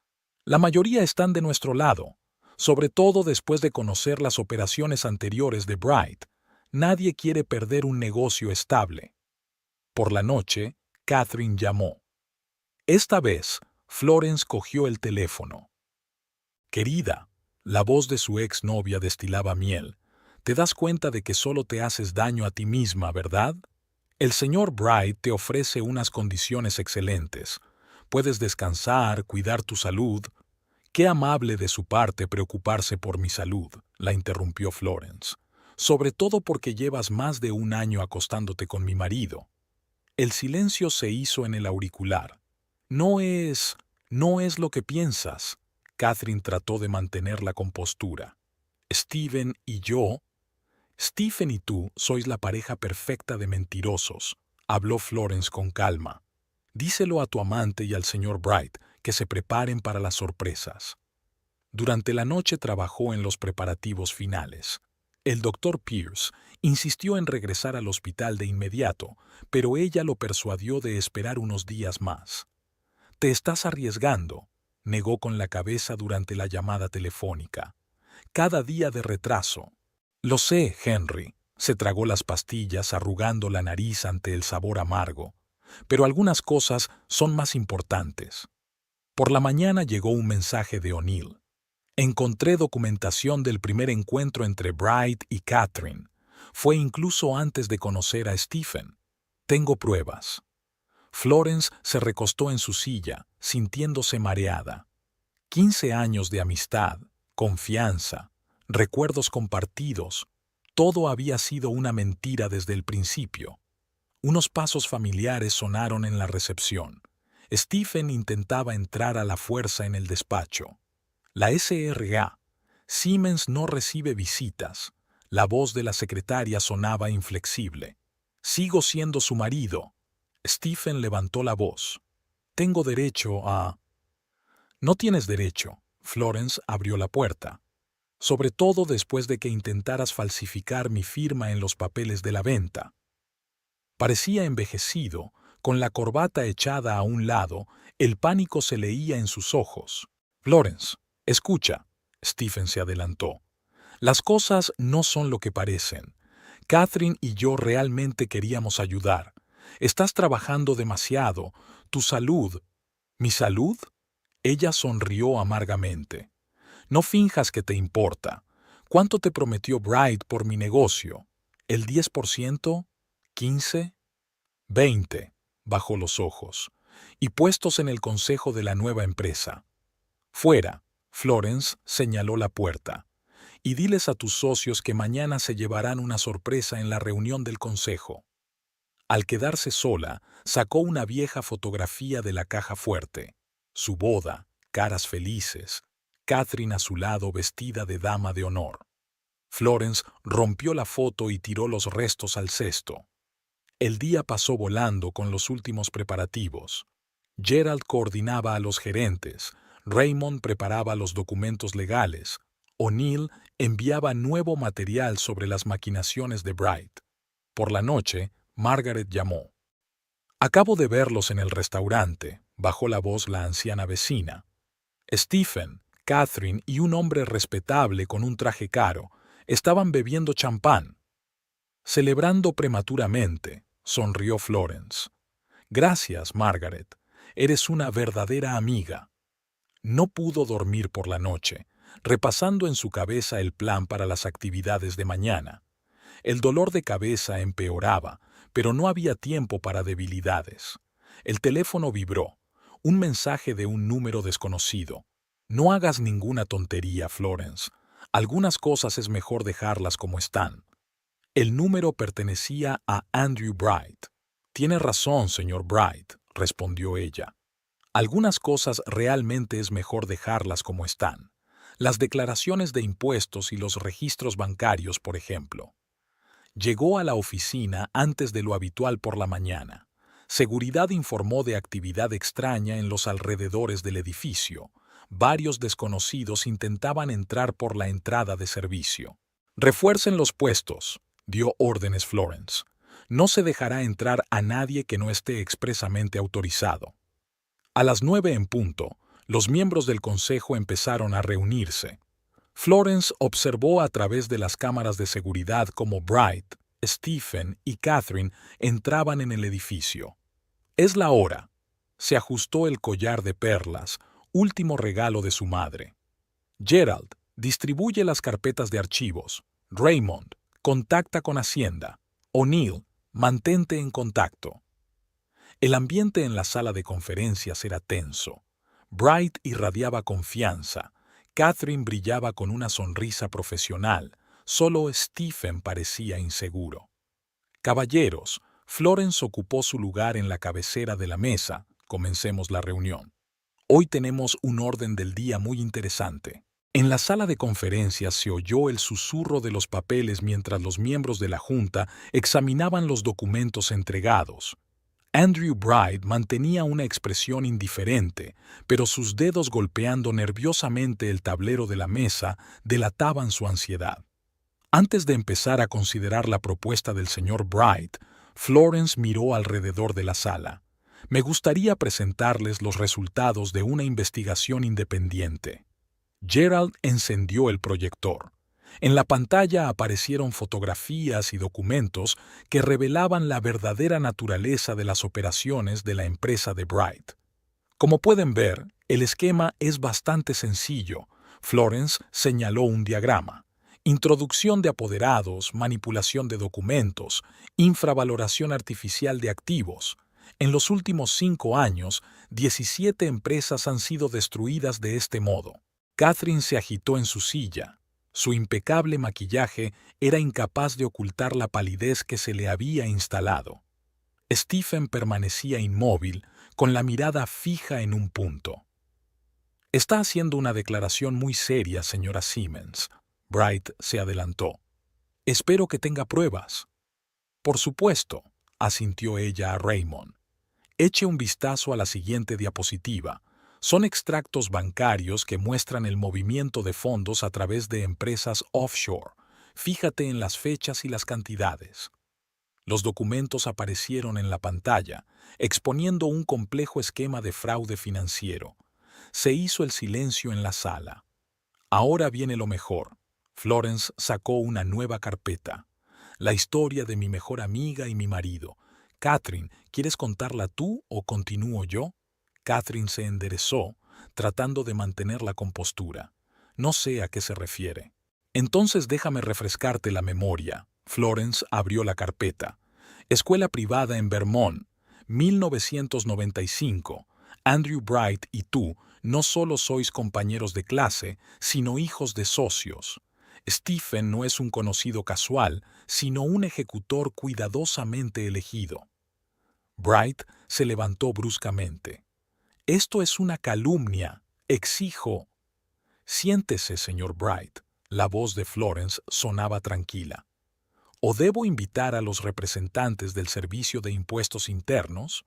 Speaker 1: La mayoría están de nuestro lado, sobre todo después de conocer las operaciones anteriores de Bright. Nadie quiere perder un negocio estable». Por la noche, Catherine llamó. Esta vez, Florence cogió el teléfono. «Querida», la voz de su exnovia destilaba miel, «te das cuenta de que solo te haces daño a ti misma, ¿verdad? El señor Bright te ofrece unas condiciones excelentes. Puedes descansar, cuidar tu salud». «Qué amable de su parte preocuparse por mi salud», la interrumpió Florence. sobre todo porque llevas más de un año acostándote con mi marido. El silencio se hizo en el auricular. No es lo que piensas. Catherine trató de mantener la compostura. Stephen y yo... Stephen y tú sois la pareja perfecta de mentirosos, habló Florence con calma. Díselo a tu amante y al señor Bright que se preparen para las sorpresas. Durante la noche trabajó en los preparativos finales. El doctor Pierce insistió en regresar al hospital de inmediato, pero ella lo persuadió de esperar unos días más. Te estás arriesgando, negó con la cabeza durante la llamada telefónica. Cada día de retraso. Lo sé, Henry. Se tragó las pastillas arrugando la nariz ante el sabor amargo. Pero algunas cosas son más importantes. Por la mañana llegó un mensaje de O'Neill. Encontré documentación del primer encuentro entre Bright y Catherine. Fue incluso antes de conocer a Stephen. Tengo pruebas. Florence se recostó en su silla, sintiéndose mareada. 15 años de amistad, confianza, recuerdos compartidos. Todo había sido una mentira desde el principio. Unos pasos familiares sonaron en la recepción. Stephen intentaba entrar a la fuerza en el despacho. La SRA. Siemens no recibe visitas. La voz de la secretaria sonaba inflexible. Sigo siendo su marido. Stephen levantó la voz. Tengo derecho a... No tienes derecho. Florence abrió la puerta. Sobre todo después de que intentaras falsificar mi firma en los papeles de la venta. Parecía envejecido, con la corbata echada a un lado, el pánico se leía en sus ojos. Florence, escucha. Stephen se adelantó. Las cosas no son lo que parecen. Catherine y yo realmente queríamos ayudar. Estás trabajando demasiado. Tu salud... ¿Mi salud? Ella sonrió amargamente. No finjas que te importa. ¿Cuánto te prometió Bright por mi negocio? ¿El 10%? ¿15? 20. Bajó los ojos. Y puestos en el consejo de la nueva empresa. Fuera. Florence señaló la puerta. Y diles a tus socios que mañana se llevarán una sorpresa en la reunión del consejo. Al quedarse sola, sacó una vieja fotografía de la caja fuerte. Su boda, caras felices, Catherine a su lado vestida de dama de honor. Florence rompió la foto y tiró los restos al cesto. El día pasó volando con los últimos preparativos. Gerald coordinaba a los gerentes, Raymond preparaba los documentos legales, O'Neill enviaba nuevo material sobre las maquinaciones de Bright. Por la noche, Margaret llamó. Acabo de verlos en el restaurante, bajó la voz la anciana vecina. Stephen, Catherine y un hombre respetable con un traje caro estaban bebiendo champán. Celebrando prematuramente, sonrió Florence. Gracias, Margaret. Eres una verdadera amiga. No pudo dormir por la noche, repasando en su cabeza el plan para las actividades de mañana. El dolor de cabeza empeoraba, pero no había tiempo para debilidades. El teléfono vibró. Un mensaje de un número desconocido. No hagas ninguna tontería, Florence. Algunas cosas es mejor dejarlas como están. El número pertenecía a Andrew Bright. Tiene razón, señor Bright, respondió ella. Algunas cosas realmente es mejor dejarlas como están. Las declaraciones de impuestos y los registros bancarios, por ejemplo. Llegó a la oficina antes de lo habitual por la mañana. Seguridad informó de actividad extraña en los alrededores del edificio. Varios desconocidos intentaban entrar por la entrada de servicio. Refuercen los puestos, dio órdenes Florence. No se dejará entrar a nadie que no esté expresamente autorizado. A las 9 en punto, los miembros del consejo empezaron a reunirse. Florence observó a través de las cámaras de seguridad cómo Bright, Stephen y Catherine entraban en el edificio. Es la hora. Se ajustó el collar de perlas, último regalo de su madre. Gerald, distribuye las carpetas de archivos. Raymond, contacta con Hacienda. O'Neill, mantente en contacto. El ambiente en la sala de conferencias era tenso. Bright irradiaba confianza. Catherine brillaba con una sonrisa profesional. Solo Stephen parecía inseguro. Caballeros, Florence ocupó su lugar en la cabecera de la mesa. Comencemos la reunión. Hoy tenemos un orden del día muy interesante. En la sala de conferencias se oyó el susurro de los papeles mientras los miembros de la Junta examinaban los documentos entregados. Andrew Bright mantenía una expresión indiferente, pero sus dedos golpeando nerviosamente el tablero de la mesa delataban su ansiedad. Antes de empezar a considerar la propuesta del señor Bright, Florence miró alrededor de la sala. Me gustaría presentarles los resultados de una investigación independiente. Gerald encendió el proyector. En la pantalla aparecieron fotografías y documentos que revelaban la verdadera naturaleza de las operaciones de la empresa de Bright. Como pueden ver, el esquema es bastante sencillo. Florence señaló un diagrama. Introducción de apoderados, manipulación de documentos, infravaloración artificial de activos. En los últimos 5 años, 17 empresas han sido destruidas de este modo. Catherine se agitó en su silla. Su impecable maquillaje era incapaz de ocultar la palidez que se le había instalado. Stephen permanecía inmóvil, con la mirada fija en un punto. Está haciendo una declaración muy seria, señora Siemens. Bright se adelantó. Espero que tenga pruebas. Por supuesto, asintió ella a Raymond. Eche un vistazo a la siguiente diapositiva. Son extractos bancarios que muestran el movimiento de fondos a través de empresas offshore. Fíjate en las fechas y las cantidades. Los documentos aparecieron en la pantalla, exponiendo un complejo esquema de fraude financiero. Se hizo el silencio en la sala. Ahora viene lo mejor. Florence sacó una nueva carpeta. La historia de mi mejor amiga y mi marido. Catherine, ¿quieres contarla tú o continúo yo? Catherine se enderezó, tratando de mantener la compostura. No sé a qué se refiere. Entonces déjame refrescarte la memoria. Florence abrió la carpeta. Escuela privada en Vermont, 1995. Andrew Bright y tú no solo sois compañeros de clase, sino hijos de socios. Stephen no es un conocido casual, sino un ejecutor cuidadosamente elegido. Bright se levantó bruscamente. Esto es una calumnia. Exijo. Siéntese, señor Bright. La voz de Florence sonaba tranquila. ¿O debo invitar a los representantes del Servicio de Impuestos Internos?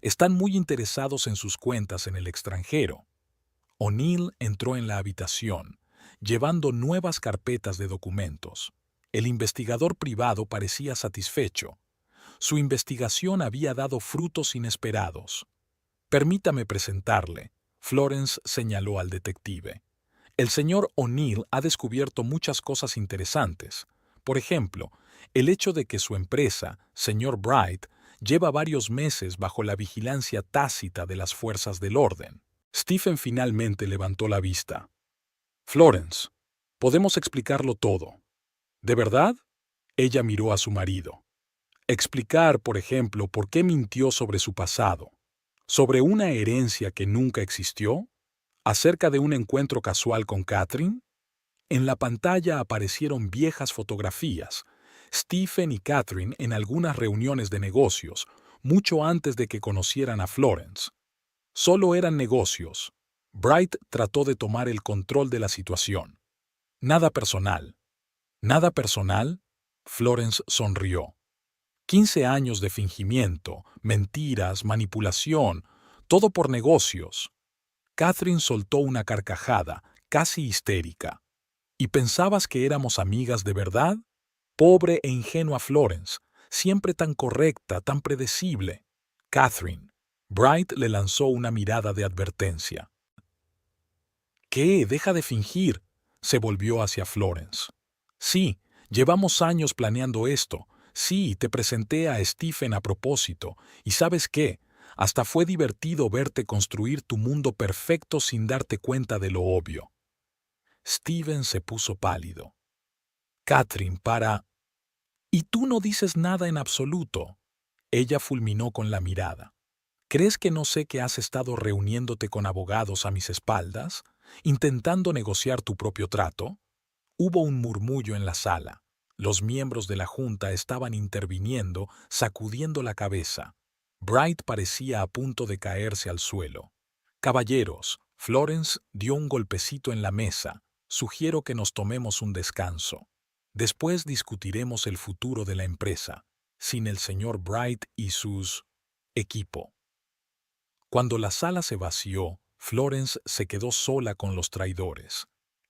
Speaker 1: Están muy interesados en sus cuentas en el extranjero. O'Neill entró en la habitación, llevando nuevas carpetas de documentos. El investigador privado parecía satisfecho. Su investigación había dado frutos inesperados. Permítame presentarle, Florence señaló al detective. El señor O'Neill ha descubierto muchas cosas interesantes. Por ejemplo, el hecho de que su empresa, señor Bright, lleva varios meses bajo la vigilancia tácita de las fuerzas del orden. Stephen finalmente levantó la vista. Florence, podemos explicarlo todo. ¿De verdad? Ella miró a su marido. Explicar, por ejemplo, por qué mintió sobre su pasado. ¿Sobre una herencia que nunca existió? ¿Acerca de un encuentro casual con Catherine? En la pantalla aparecieron viejas fotografías. Stephen y Catherine en algunas reuniones de negocios, mucho antes de que conocieran a Florence. Solo eran negocios. Bright trató de tomar el control de la situación. Nada personal. ¿Nada personal? Florence sonrió. 15 años de fingimiento, mentiras, manipulación, todo por negocios. Catherine soltó una carcajada, casi histérica. ¿Y pensabas que éramos amigas de verdad? Pobre e ingenua Florence, siempre tan correcta, tan predecible. Catherine. Bright le lanzó una mirada de advertencia. ¿Qué? Deja de fingir. Se volvió hacia Florence. Sí, llevamos años planeando esto. Sí, te presenté a Stephen a propósito. ¿Y sabes qué? Hasta fue divertido verte construir tu mundo perfecto sin darte cuenta de lo obvio. Stephen se puso pálido. Catherine, ¿Y tú no dices nada en absoluto? Ella fulminó con la mirada. ¿Crees que no sé que has estado reuniéndote con abogados a mis espaldas, intentando negociar tu propio trato? Hubo un murmullo en la sala. Los miembros de la junta estaban interviniendo, sacudiendo la cabeza. Bright parecía a punto de caerse al suelo. Caballeros, Florence dio un golpecito en la mesa. Sugiero que nos tomemos un descanso. Después discutiremos el futuro de la empresa, sin el señor Bright y sus equipo. Cuando la sala se vació, Florence se quedó sola con los traidores.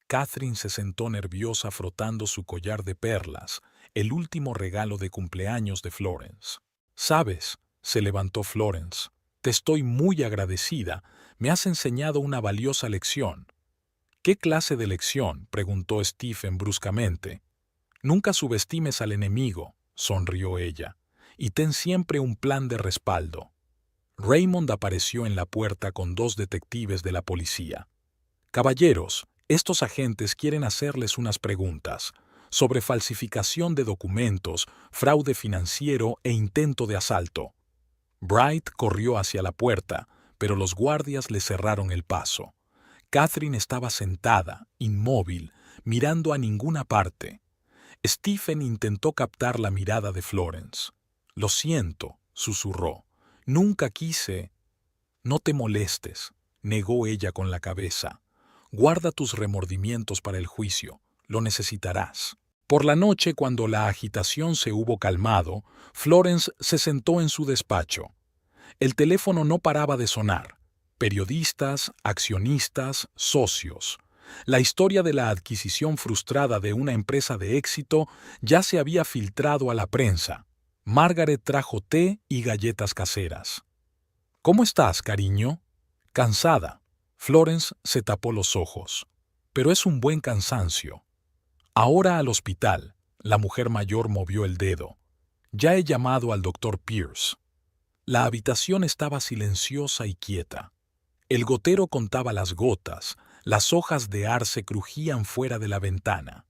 Speaker 1: Catherine se sentó nerviosa frotando su collar de perlas, el último regalo de cumpleaños de Florence. «¿Sabes?», se levantó Florence. «Te estoy muy agradecida. Me has enseñado una valiosa lección». «¿Qué clase de lección?», preguntó Stephen bruscamente. «Nunca subestimes al enemigo», sonrió ella, «y ten siempre un plan de respaldo». Raymond apareció en la puerta con 2 detectives de la policía. «Caballeros, estos agentes quieren hacerles unas preguntas sobre falsificación de documentos, fraude financiero e intento de asalto». Bright corrió hacia la puerta, pero los guardias le cerraron el paso. Catherine estaba sentada, inmóvil, mirando a ninguna parte. Stephen intentó captar la mirada de Florence. «Lo siento», susurró. «Nunca quise». «No te molestes», negó ella con la cabeza. «Guarda tus remordimientos para el juicio. Lo necesitarás». Por la noche, cuando la agitación se hubo calmado, Florence se sentó en su despacho. El teléfono no paraba de sonar. Periodistas, accionistas, socios. La historia de la adquisición frustrada de una empresa de éxito ya se había filtrado a la prensa. Margaret trajo té y galletas caseras. «¿Cómo estás, cariño?» «Cansada». Florence se tapó los ojos. «Pero es un buen cansancio». «Ahora al hospital». La mujer mayor movió el dedo. «Ya he llamado al doctor Pierce». La habitación estaba silenciosa y quieta. El gotero contaba las gotas, las hojas de arce crujían fuera de la ventana.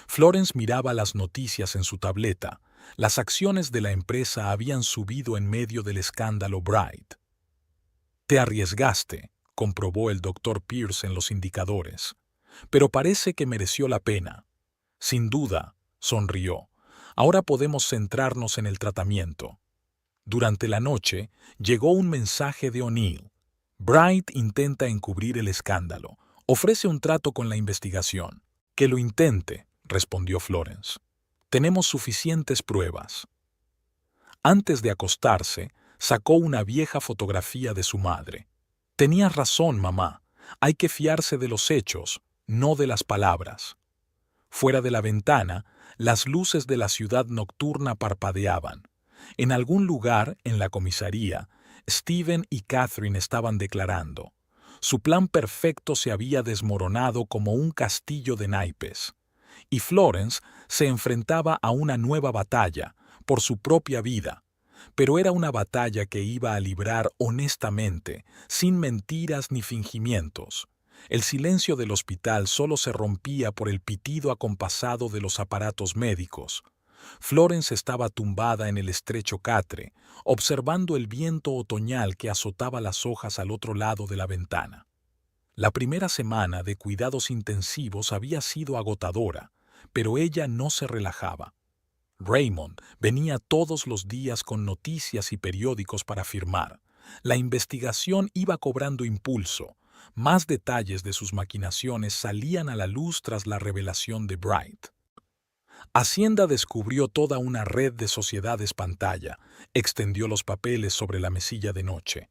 Speaker 1: Florence miraba las noticias en su tableta. Las acciones de la empresa habían subido en medio del escándalo Bright. «Te arriesgaste», comprobó el doctor Pierce en los indicadores. «Pero parece que mereció la pena». «Sin duda», sonrió. «Ahora podemos centrarnos en el tratamiento». Durante la noche llegó un mensaje de O'Neill. Bright intenta encubrir el escándalo. Ofrece un trato con la investigación. «Que lo intente», respondió Florence. «Tenemos suficientes pruebas». Antes de acostarse, sacó una vieja fotografía de su madre. «Tenías razón, mamá. Hay que fiarse de los hechos, no de las palabras». Fuera de la ventana, las luces de la ciudad nocturna parpadeaban. En algún lugar, en la comisaría, Stephen y Catherine estaban declarando. Su plan perfecto se había desmoronado como un castillo de naipes. Y Florence se enfrentaba a una nueva batalla, por su propia vida. Pero era una batalla que iba a librar honestamente, sin mentiras ni fingimientos. El silencio del hospital solo se rompía por el pitido acompasado de los aparatos médicos. Florence estaba tumbada en el estrecho catre, observando el viento otoñal que azotaba las hojas al otro lado de la ventana. La primera semana de cuidados intensivos había sido agotadora, pero ella no se relajaba. Raymond venía todos los días con noticias y periódicos para firmar. La investigación iba cobrando impulso. Más detalles de sus maquinaciones salían a la luz tras la revelación de Bright. Hacienda descubrió toda una red de sociedades pantalla, extendió los papeles sobre la mesilla de noche.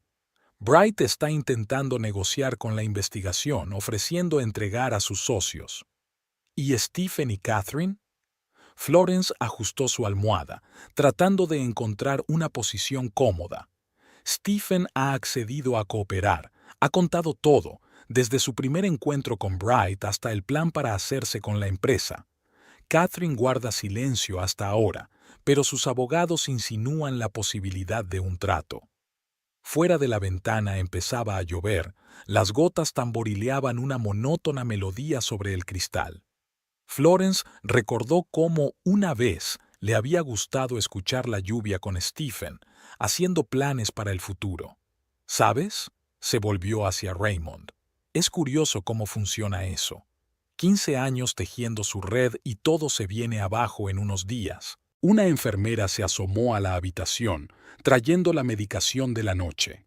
Speaker 1: Bright está intentando negociar con la investigación, ofreciendo entregar a sus socios. ¿Y Stephen y Catherine? Florence ajustó su almohada, tratando de encontrar una posición cómoda. Stephen ha accedido a cooperar, ha contado todo, desde su primer encuentro con Bright hasta el plan para hacerse con la empresa. Catherine guarda silencio hasta ahora, pero sus abogados insinúan la posibilidad de un trato. Fuera de la ventana empezaba a llover, las gotas tamborileaban una monótona melodía sobre el cristal. Florence recordó cómo una vez le había gustado escuchar la lluvia con Stephen, haciendo planes para el futuro. ¿Sabes? Se volvió hacia Raymond. Es curioso cómo funciona eso. 15 años tejiendo su red y todo se viene abajo en unos días. Una enfermera se asomó a la habitación, trayendo la medicación de la noche.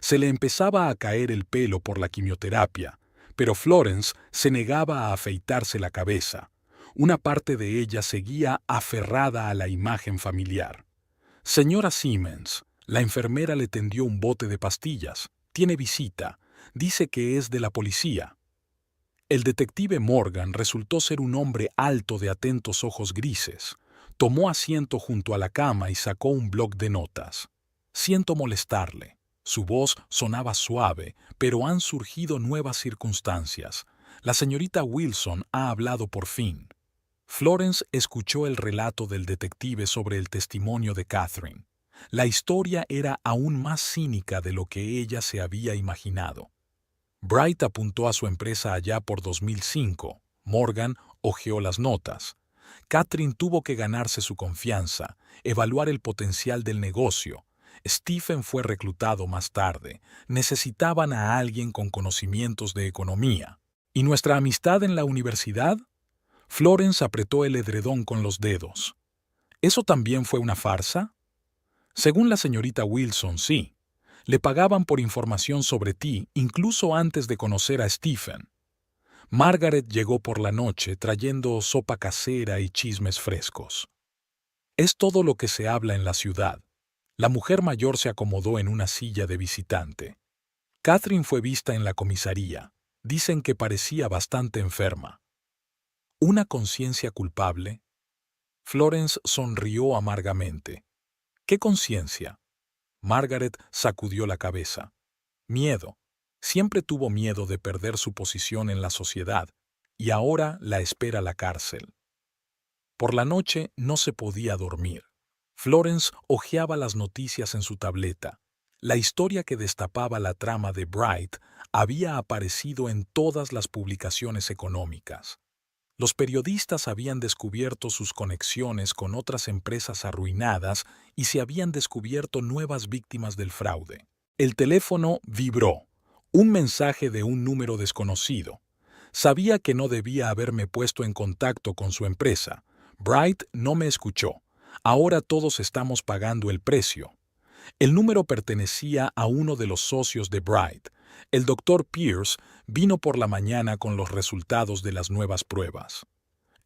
Speaker 1: Se le empezaba a caer el pelo por la quimioterapia, pero Florence se negaba a afeitarse la cabeza. Una parte de ella seguía aferrada a la imagen familiar. Señora Simmons, la enfermera le tendió un bote de pastillas. Tiene visita. Dice que es de la policía. El detective Morgan resultó ser un hombre alto de atentos ojos grises. Tomó asiento junto a la cama y sacó un bloc de notas. Siento molestarle. Su voz sonaba suave, pero han surgido nuevas circunstancias. La señorita Wilson ha hablado por fin. Florence escuchó el relato del detective sobre el testimonio de Catherine. La historia era aún más cínica de lo que ella se había imaginado. Bright apuntó a su empresa allá por 2005. Morgan hojeó las notas. Catherine tuvo que ganarse su confianza, evaluar el potencial del negocio. Stephen fue reclutado más tarde. Necesitaban a alguien con conocimientos de economía. ¿Y nuestra amistad en la universidad? Florence apretó el edredón con los dedos. ¿Eso también fue una farsa? Según la señorita Wilson, sí. Le pagaban por información sobre ti incluso antes de conocer a Stephen. Margaret llegó por la noche trayendo sopa casera y chismes frescos. Es todo lo que se habla en la ciudad. La mujer mayor se acomodó en una silla de visitante. Catherine fue vista en la comisaría. Dicen que parecía bastante enferma. ¿Una conciencia culpable? Florence sonrió amargamente. ¿Qué conciencia? Margaret sacudió la cabeza. Miedo. Siempre tuvo miedo de perder su posición en la sociedad, y ahora la espera la cárcel. Por la noche no se podía dormir. Florence hojeaba las noticias en su tableta. La historia que destapaba la trama de Bright había aparecido en todas las publicaciones económicas. Los periodistas habían descubierto sus conexiones con otras empresas arruinadas y se habían descubierto nuevas víctimas del fraude. El teléfono vibró. Un mensaje de un número desconocido. Sabía que no debía haberme puesto en contacto con su empresa. Bright no me escuchó. Ahora todos estamos pagando el precio. El número pertenecía a uno de los socios de Bright. El doctor Pierce vino por la mañana con los resultados de las nuevas pruebas.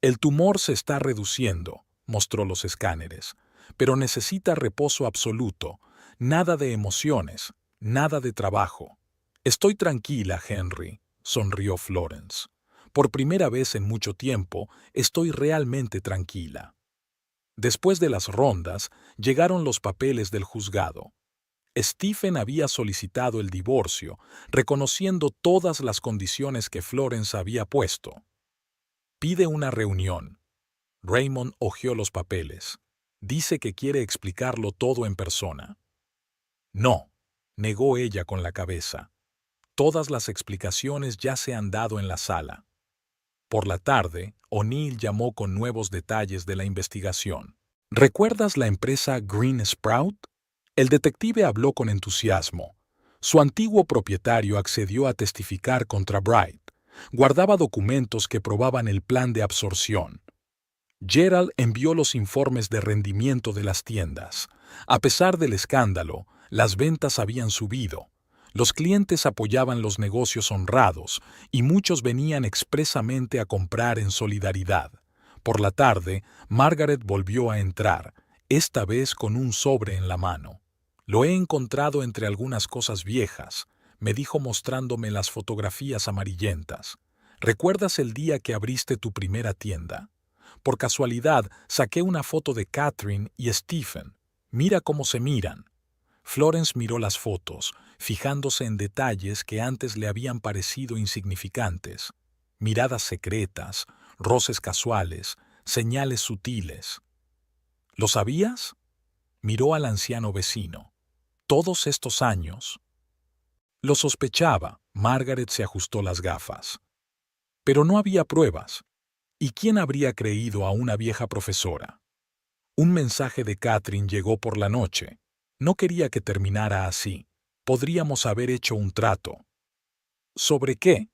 Speaker 1: El tumor se está reduciendo, mostró los escáneres, pero necesita reposo absoluto, nada de emociones, nada de trabajo. Estoy tranquila, Henry, sonrió Florence. Por primera vez en mucho tiempo, estoy realmente tranquila. Después de las rondas, llegaron los papeles del juzgado. Stephen había solicitado el divorcio, reconociendo todas las condiciones que Florence había puesto. Pide una reunión. Raymond hojeó los papeles. Dice que quiere explicarlo todo en persona. No, negó ella con la cabeza. Todas las explicaciones ya se han dado en la sala. Por la tarde, O'Neill llamó con nuevos detalles de la investigación. ¿Recuerdas la empresa Green Sprout? El detective habló con entusiasmo. Su antiguo propietario accedió a testificar contra Bright. Guardaba documentos que probaban el plan de absorción. Gerald envió los informes de rendimiento de las tiendas. A pesar del escándalo, las ventas habían subido. Los clientes apoyaban los negocios honrados y muchos venían expresamente a comprar en solidaridad. Por la tarde, Margaret volvió a entrar, esta vez con un sobre en la mano. Lo he encontrado entre algunas cosas viejas, me dijo mostrándome las fotografías amarillentas. ¿Recuerdas el día que abriste tu primera tienda? Por casualidad, saqué una foto de Catherine y Stephen. Mira cómo se miran. Florence miró las fotos, fijándose en detalles que antes le habían parecido insignificantes. Miradas secretas, roces casuales, señales sutiles. ¿Lo sabías? Miró al anciano vecino. Todos estos años. Lo sospechaba. Margaret se ajustó las gafas. Pero no había pruebas. ¿Y quién habría creído a una vieja profesora? Un mensaje de Catherine llegó por la noche. No quería que terminara así. Podríamos haber hecho un trato. ¿Sobre qué?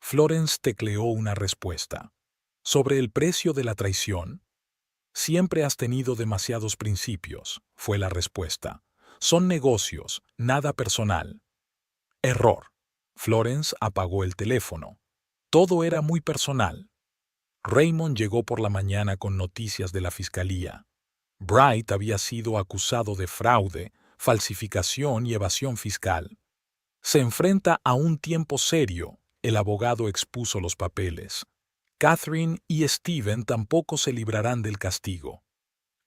Speaker 1: Florence tecleó una respuesta. ¿Sobre el precio de la traición? Siempre has tenido demasiados principios, fue la respuesta. Son negocios, nada personal. Error. Florence apagó el teléfono. Todo era muy personal. Raymond llegó por la mañana con noticias de la fiscalía. Bright había sido acusado de fraude, falsificación y evasión fiscal. Se enfrenta a un tiempo serio, el abogado expuso los papeles. Catherine y Steven tampoco se librarán del castigo.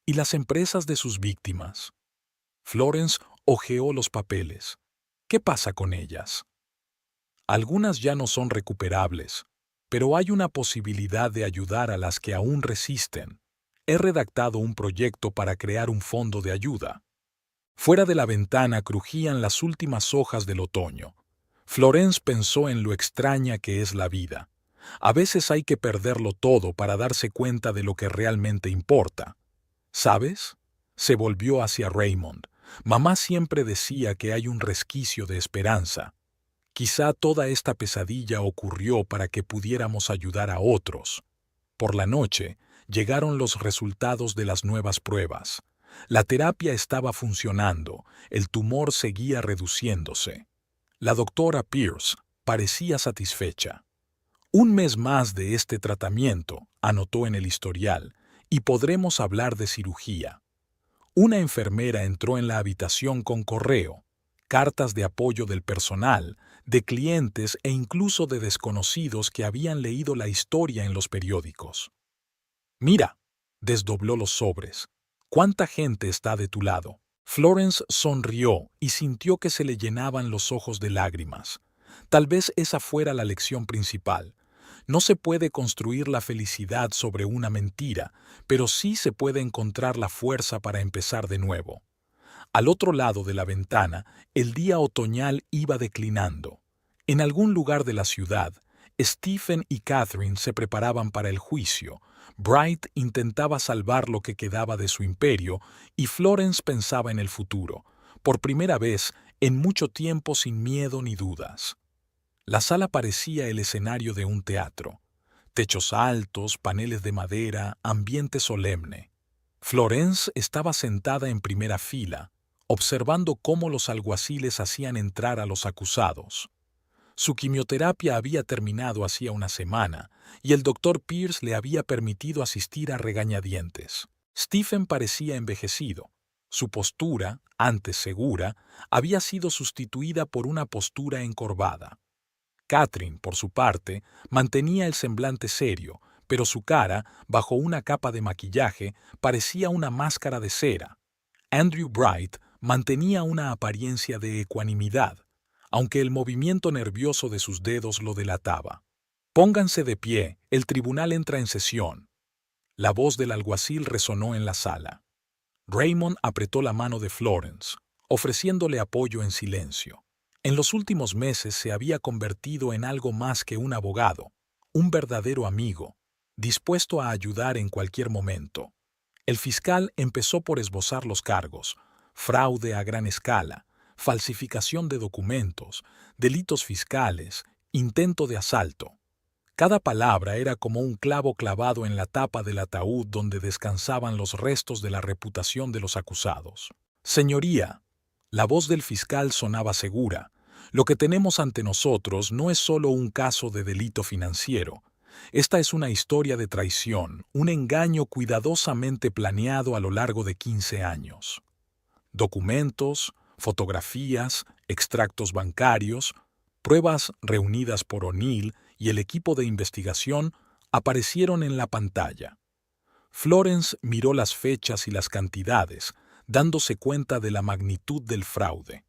Speaker 1: ¿Y las empresas de sus víctimas? Florence hojeó los papeles. ¿Qué pasa con ellas? Algunas ya no son recuperables, pero hay una posibilidad de ayudar a las que aún resisten. He redactado un proyecto para crear un fondo de ayuda. Fuera de la ventana crujían las últimas hojas del otoño. Florence pensó en lo extraña que es la vida. A veces hay que perderlo todo para darse cuenta de lo que realmente importa. ¿Sabes? Se volvió hacia Raymond. Mamá siempre decía que hay un resquicio de esperanza. Quizá toda esta pesadilla ocurrió para que pudiéramos ayudar a otros. Por la noche, llegaron los resultados de las nuevas pruebas. La terapia estaba funcionando, el tumor seguía reduciéndose. La doctora Pierce parecía satisfecha. Un mes más de este tratamiento, anotó en el historial, y podremos hablar de cirugía. Una enfermera entró en la habitación con correo, cartas de apoyo del personal, de clientes e incluso de desconocidos que habían leído la historia en los periódicos. Mira, desdobló los sobres. ¿Cuánta gente está de tu lado? Florence sonrió y sintió que se le llenaban los ojos de lágrimas. Tal vez esa fuera la lección principal. No se puede construir la felicidad sobre una mentira, pero sí se puede encontrar la fuerza para empezar de nuevo. Al otro lado de la ventana, el día otoñal iba declinando. En algún lugar de la ciudad, Stephen y Catherine se preparaban para el juicio. Bright intentaba salvar lo que quedaba de su imperio y Florence pensaba en el futuro, por primera vez en mucho tiempo sin miedo ni dudas. La sala parecía el escenario de un teatro. Techos altos, paneles de madera, ambiente solemne. Florence estaba sentada en primera fila, observando cómo los alguaciles hacían entrar a los acusados. Su quimioterapia había terminado hacía una semana y el doctor Pierce le había permitido asistir a regañadientes. Stephen parecía envejecido. Su postura, antes segura, había sido sustituida por una postura encorvada. Catherine, por su parte, mantenía el semblante serio, pero su cara, bajo una capa de maquillaje, parecía una máscara de cera. Andrew Bright mantenía una apariencia de ecuanimidad, aunque el movimiento nervioso de sus dedos lo delataba. Pónganse de pie, el tribunal entra en sesión. La voz del alguacil resonó en la sala. Raymond apretó la mano de Florence, ofreciéndole apoyo en silencio. En los últimos meses se había convertido en algo más que un abogado, un verdadero amigo, dispuesto a ayudar en cualquier momento. El fiscal empezó por esbozar los cargos: fraude a gran escala, falsificación de documentos, delitos fiscales, intento de asalto. Cada palabra era como un clavo clavado en la tapa del ataúd donde descansaban los restos de la reputación de los acusados. Señoría, la voz del fiscal sonaba segura. Lo que tenemos ante nosotros no es solo un caso de delito financiero. Esta es una historia de traición, un engaño cuidadosamente planeado a lo largo de 15 años. Documentos, fotografías, extractos bancarios, pruebas reunidas por O'Neill y el equipo de investigación aparecieron en la pantalla. Florence miró las fechas y las cantidades, dándose cuenta de la magnitud del fraude.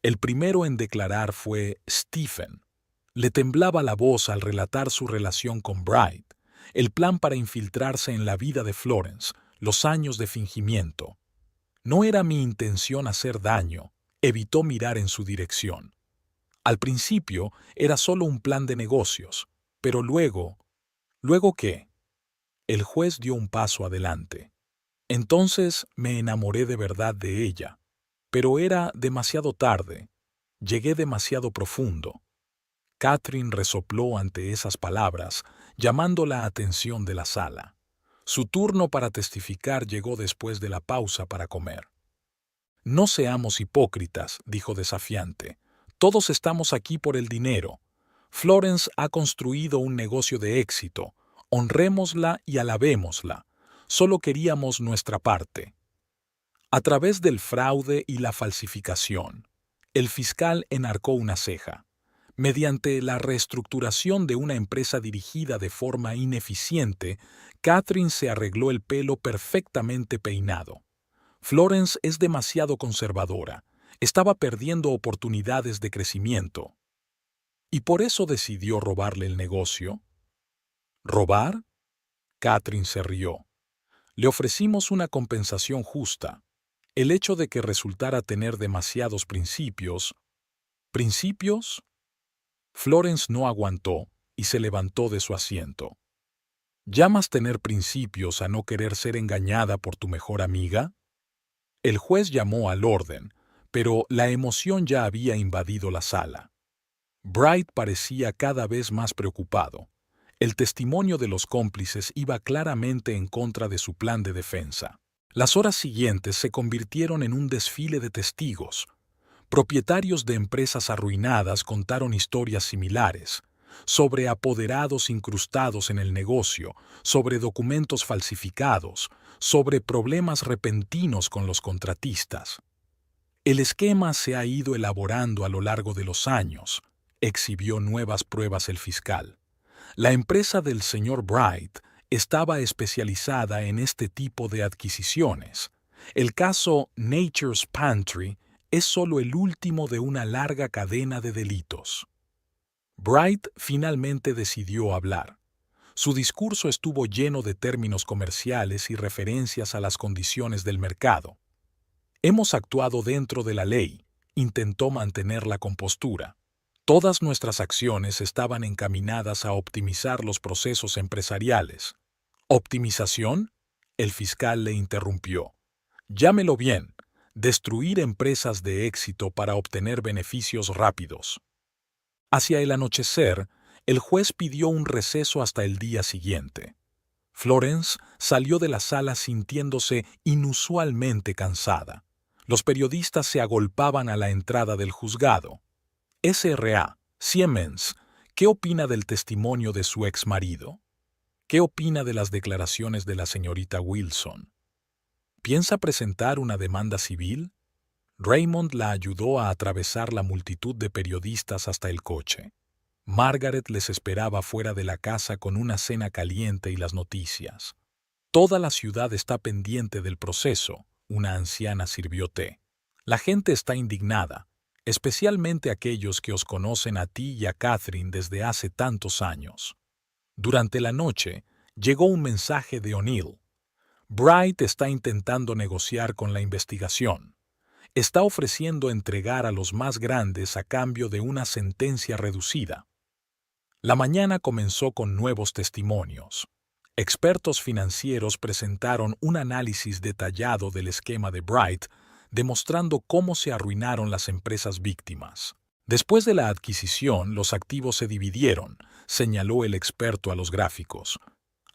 Speaker 1: El primero en declarar fue Stephen. Le temblaba la voz al relatar su relación con Bright, el plan para infiltrarse en la vida de Florence, los años de fingimiento. No era mi intención hacer daño, evitó mirar en su dirección. Al principio era solo un plan de negocios, pero luego... ¿Luego qué? El juez dio un paso adelante. Entonces me enamoré de verdad de ella, pero era demasiado tarde. Llegué demasiado profundo. Catherine resopló ante esas palabras, llamando la atención de la sala. Su turno para testificar llegó después de la pausa para comer. No seamos hipócritas, dijo desafiante. Todos estamos aquí por el dinero. Florence ha construido un negocio de éxito. Honrémosla y alabémosla. Solo queríamos nuestra parte. A través del fraude y la falsificación, el fiscal enarcó una ceja. Mediante la reestructuración de una empresa dirigida de forma ineficiente, Catherine se arregló el pelo perfectamente peinado. Florence es demasiado conservadora. Estaba perdiendo oportunidades de crecimiento. ¿Y por eso decidió robarle el negocio? ¿Robar? Catherine se rió. Le ofrecimos una compensación justa. El hecho de que resultara tener demasiados principios. ¿Principios? Florence no aguantó y se levantó de su asiento. ¿Llamas tener principios a no querer ser engañada por tu mejor amiga? El juez llamó al orden, pero la emoción ya había invadido la sala. Bright parecía cada vez más preocupado. El testimonio de los cómplices iba claramente en contra de su plan de defensa. Las horas siguientes se convirtieron en un desfile de testigos. Propietarios de empresas arruinadas contaron historias similares, sobre apoderados incrustados en el negocio, sobre documentos falsificados, sobre problemas repentinos con los contratistas. El esquema se ha ido elaborando a lo largo de los años, exhibió nuevas pruebas el fiscal. La empresa del señor Bright estaba especializada en este tipo de adquisiciones. El caso Nature's Pantry es solo el último de una larga cadena de delitos. Bright finalmente decidió hablar. Su discurso estuvo lleno de términos comerciales y referencias a las condiciones del mercado. Hemos actuado dentro de la ley, intentó mantener la compostura. Todas nuestras acciones estaban encaminadas a optimizar los procesos empresariales. ¿Optimización? El fiscal le interrumpió. Llámelo bien, destruir empresas de éxito para obtener beneficios rápidos. Hacia el anochecer, el juez pidió un receso hasta el día siguiente. Florence salió de la sala sintiéndose inusualmente cansada. Los periodistas se agolpaban a la entrada del juzgado. S.R.A. Siemens, ¿qué opina del testimonio de su exmarido? ¿Qué opina de las declaraciones de la señorita Wilson? ¿Piensa presentar una demanda civil? Raymond la ayudó a atravesar la multitud de periodistas hasta el coche. Margaret les esperaba fuera de la casa con una cena caliente y las noticias. Toda la ciudad está pendiente del proceso, una anciana sirvió té. La gente está indignada, especialmente aquellos que os conocen a ti y a Catherine desde hace tantos años. Durante la noche, llegó un mensaje de O'Neill. Bright está intentando negociar con la investigación. Está ofreciendo entregar a los más grandes a cambio de una sentencia reducida. La mañana comenzó con nuevos testimonios. Expertos financieros presentaron un análisis detallado del esquema de Bright, demostrando cómo se arruinaron las empresas víctimas. Después de la adquisición, los activos se dividieron, señaló el experto a los gráficos.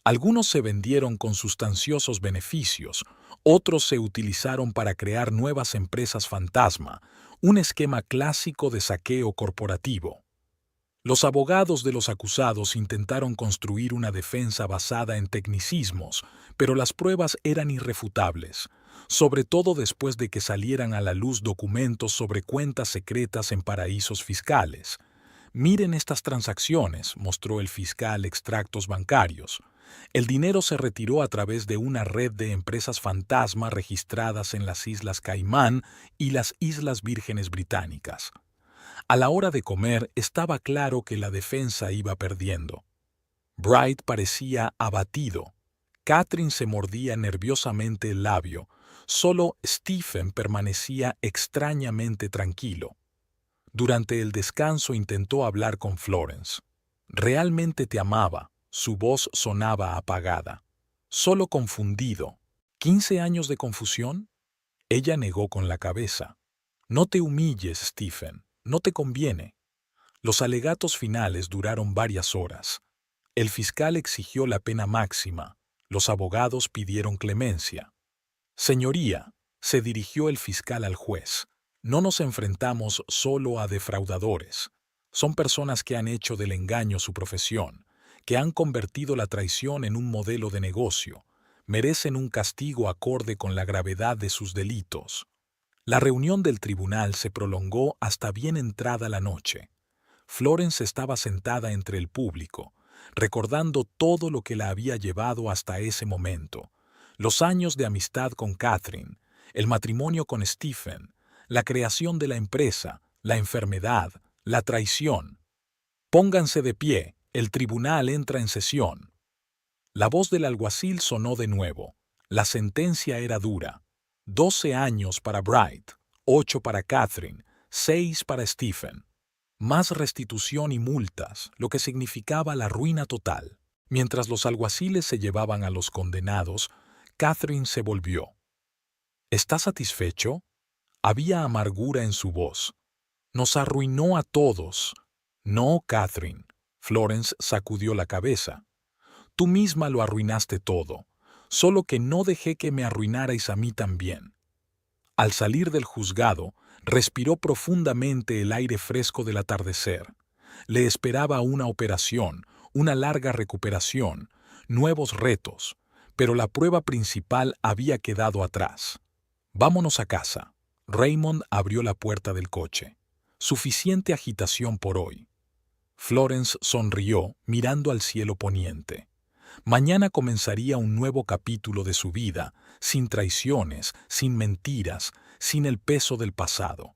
Speaker 1: Algunos se vendieron con sustanciosos beneficios, otros se utilizaron para crear nuevas empresas fantasma, un esquema clásico de saqueo corporativo. Los abogados de los acusados intentaron construir una defensa basada en tecnicismos, pero las pruebas eran irrefutables, sobre todo después de que salieran a la luz documentos sobre cuentas secretas en paraísos fiscales. Miren estas transacciones, mostró el fiscal extractos bancarios. El dinero se retiró a través de una red de empresas fantasma registradas en las Islas Caimán y las Islas Vírgenes Británicas. A la hora de comer estaba claro que la defensa iba perdiendo. Bright parecía abatido. Catherine se mordía nerviosamente el labio. Solo Stephen permanecía extrañamente tranquilo. Durante el descanso intentó hablar con Florence. Realmente te amaba. Su voz sonaba apagada. Solo confundido. ¿15 años de confusión? Ella negó con la cabeza. No te humilles, Stephen. No te conviene. Los alegatos finales duraron varias horas. El fiscal exigió la pena máxima. Los abogados pidieron clemencia. Señoría, se dirigió el fiscal al juez, no nos enfrentamos solo a defraudadores. Son personas que han hecho del engaño su profesión, que han convertido la traición en un modelo de negocio. Merecen un castigo acorde con la gravedad de sus delitos. La reunión del tribunal se prolongó hasta bien entrada la noche. Florence estaba sentada entre el público, recordando todo lo que la había llevado hasta ese momento. Los años de amistad con Catherine, el matrimonio con Stephen, la creación de la empresa, la enfermedad, la traición. Pónganse de pie, el tribunal entra en sesión. La voz del alguacil sonó de nuevo. La sentencia era dura. 12 años para Bright, 8 para Catherine, 6 para Stephen. Más restitución y multas, lo que significaba la ruina total. Mientras los alguaciles se llevaban a los condenados, Catherine se volvió. ¿Está satisfecho? Había amargura en su voz. Nos arruinó a todos. No, Catherine. Florence sacudió la cabeza. Tú misma lo arruinaste todo, solo que no dejé que me arruinarais a mí también. Al salir del juzgado, respiró profundamente el aire fresco del atardecer. Le esperaba una operación, una larga recuperación, nuevos retos, pero la prueba principal había quedado atrás. Vámonos a casa. Raymond abrió la puerta del coche. Suficiente agitación por hoy. Florence sonrió, mirando al cielo poniente. Mañana comenzaría un nuevo capítulo de su vida, sin traiciones, sin mentiras, sin el peso del pasado.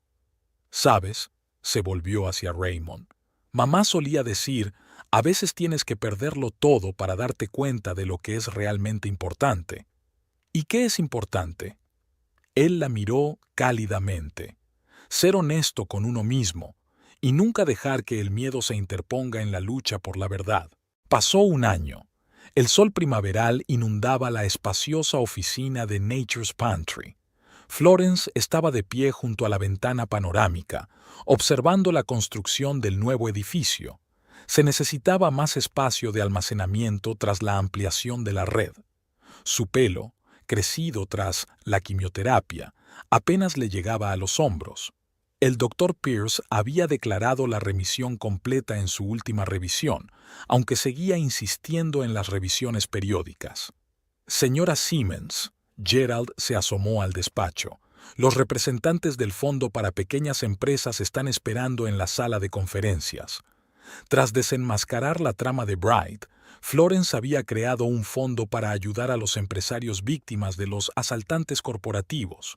Speaker 1: ¿Sabes? Se volvió hacia Raymond. Mamá solía decir, a veces tienes que perderlo todo para darte cuenta de lo que es realmente importante. ¿Y qué es importante? Él la miró cálidamente. Ser honesto con uno mismo y nunca dejar que el miedo se interponga en la lucha por la verdad. Pasó un año. El sol primaveral inundaba la espaciosa oficina de Nature's Pantry. Florence estaba de pie junto a la ventana panorámica, observando la construcción del nuevo edificio. Se necesitaba más espacio de almacenamiento tras la ampliación de la red. Su pelo, crecido tras la quimioterapia, apenas le llegaba a los hombros. El Dr. Pierce había declarado la remisión completa en su última revisión, aunque seguía insistiendo en las revisiones periódicas. Señora Siemens, Gerald se asomó al despacho. Los representantes del Fondo para Pequeñas Empresas están esperando en la sala de conferencias. Tras desenmascarar la trama de Bright, Florence había creado un fondo para ayudar a los empresarios víctimas de los asaltantes corporativos.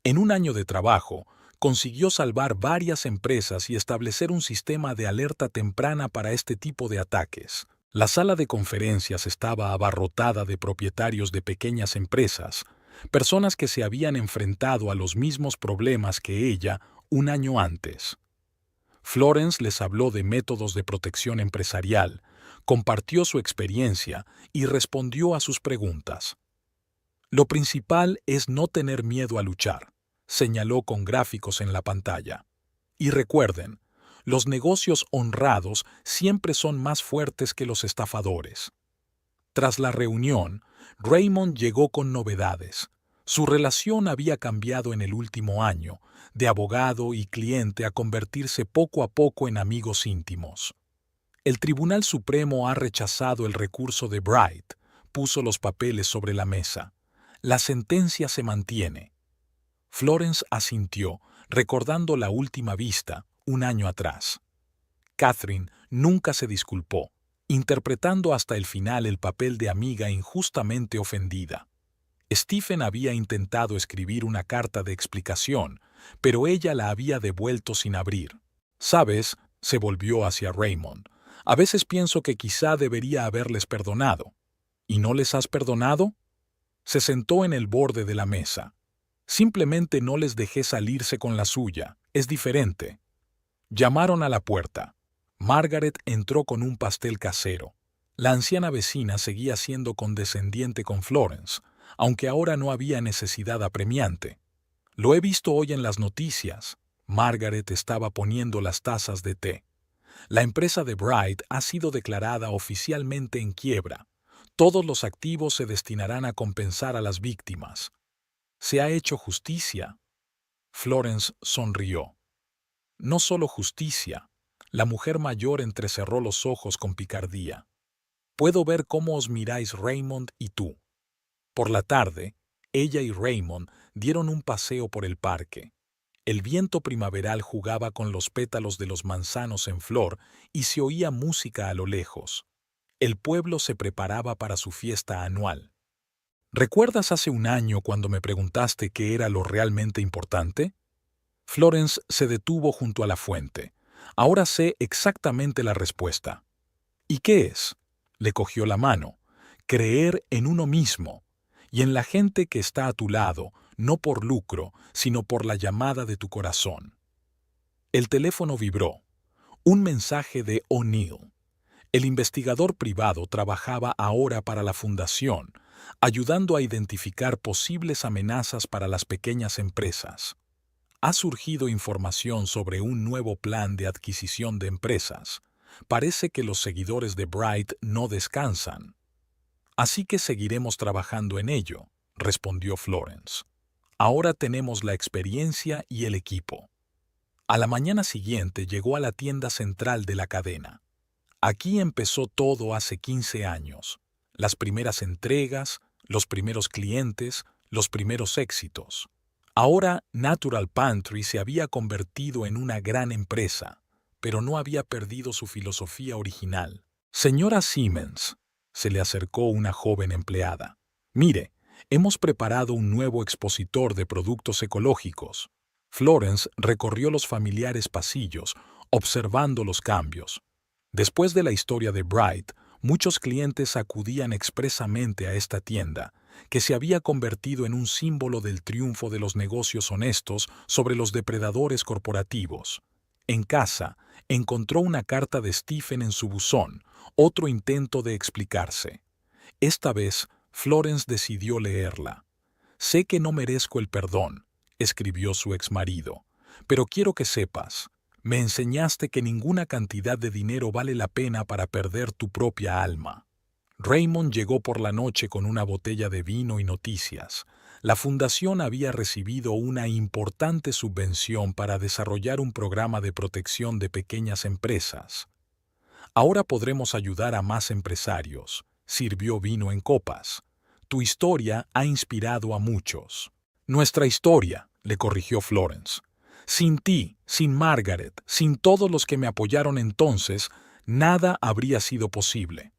Speaker 1: En un año de trabajo, consiguió salvar varias empresas y establecer un sistema de alerta temprana para este tipo de ataques. La sala de conferencias estaba abarrotada de propietarios de pequeñas empresas, personas que se habían enfrentado a los mismos problemas que ella un año antes. Florence les habló de métodos de protección empresarial, compartió su experiencia y respondió a sus preguntas. Lo principal es no tener miedo a luchar, señaló con gráficos en la pantalla. Y recuerden, los negocios honrados siempre son más fuertes que los estafadores. Tras la reunión, Raymond llegó con novedades. Su relación había cambiado en el último año, de abogado y cliente a convertirse poco a poco en amigos íntimos. El Tribunal Supremo ha rechazado el recurso de Bright, puso los papeles sobre la mesa. La sentencia se mantiene. Florence asintió, recordando la última vista, un año atrás. Catherine nunca se disculpó, interpretando hasta el final el papel de amiga injustamente ofendida. Stephen había intentado escribir una carta de explicación, pero ella la había devuelto sin abrir. ¿Sabes? Se volvió hacia Raymond. A veces pienso que quizá debería haberles perdonado. ¿Y no les has perdonado? Se sentó en el borde de la mesa. Simplemente no les dejé salirse con la suya. Es diferente. Llamaron a la puerta. Margaret entró con un pastel casero. La anciana vecina seguía siendo condescendiente con Florence, aunque ahora no había necesidad apremiante. Lo he visto hoy en las noticias. Margaret estaba poniendo las tazas de té. La empresa de Bright ha sido declarada oficialmente en quiebra. Todos los activos se destinarán a compensar a las víctimas. ¿Se ha hecho justicia? Florence sonrió. No solo justicia. La mujer mayor entrecerró los ojos con picardía. Puedo ver cómo os miráis Raymond y tú. Por la tarde, ella y Raymond dieron un paseo por el parque. El viento primaveral jugaba con los pétalos de los manzanos en flor y se oía música a lo lejos. El pueblo se preparaba para su fiesta anual. ¿Recuerdas hace un año cuando me preguntaste qué era lo realmente importante? Florence se detuvo junto a la fuente. Ahora sé exactamente la respuesta. ¿Y qué es? Le cogió la mano. Creer en uno mismo y en la gente que está a tu lado, no por lucro, sino por la llamada de tu corazón. El teléfono vibró. Un mensaje de O'Neill. El investigador privado trabajaba ahora para la fundación, ayudando a identificar posibles amenazas para las pequeñas empresas. Ha surgido información sobre un nuevo plan de adquisición de empresas. Parece que los seguidores de Bright no descansan. Así que seguiremos trabajando en ello, respondió Florence. Ahora tenemos la experiencia y el equipo. A la mañana siguiente llegó a la tienda central de la cadena. Aquí empezó todo hace 15 años. Las primeras entregas, los primeros clientes, los primeros éxitos. Ahora Natural Pantry se había convertido en una gran empresa, pero no había perdido su filosofía original. Señora Siemens, se le acercó una joven empleada. Mire, hemos preparado un nuevo expositor de productos ecológicos. Florence recorrió los familiares pasillos, observando los cambios. Después de la historia de Bright, muchos clientes acudían expresamente a esta tienda, que se había convertido en un símbolo del triunfo de los negocios honestos sobre los depredadores corporativos. En casa, encontró una carta de Stephen en su buzón, otro intento de explicarse. Esta vez, Florence decidió leerla. «Sé que no merezco el perdón», escribió su exmarido, «pero quiero que sepas, me enseñaste que ninguna cantidad de dinero vale la pena para perder tu propia alma». Raymond llegó por la noche con una botella de vino y noticias. La fundación había recibido una importante subvención para desarrollar un programa de protección de pequeñas empresas. Ahora podremos ayudar a más empresarios. Sirvió vino en copas. Tu historia ha inspirado a muchos. Nuestra historia, le corrigió Florence. Sin ti, sin Margaret, sin todos los que me apoyaron entonces, nada habría sido posible.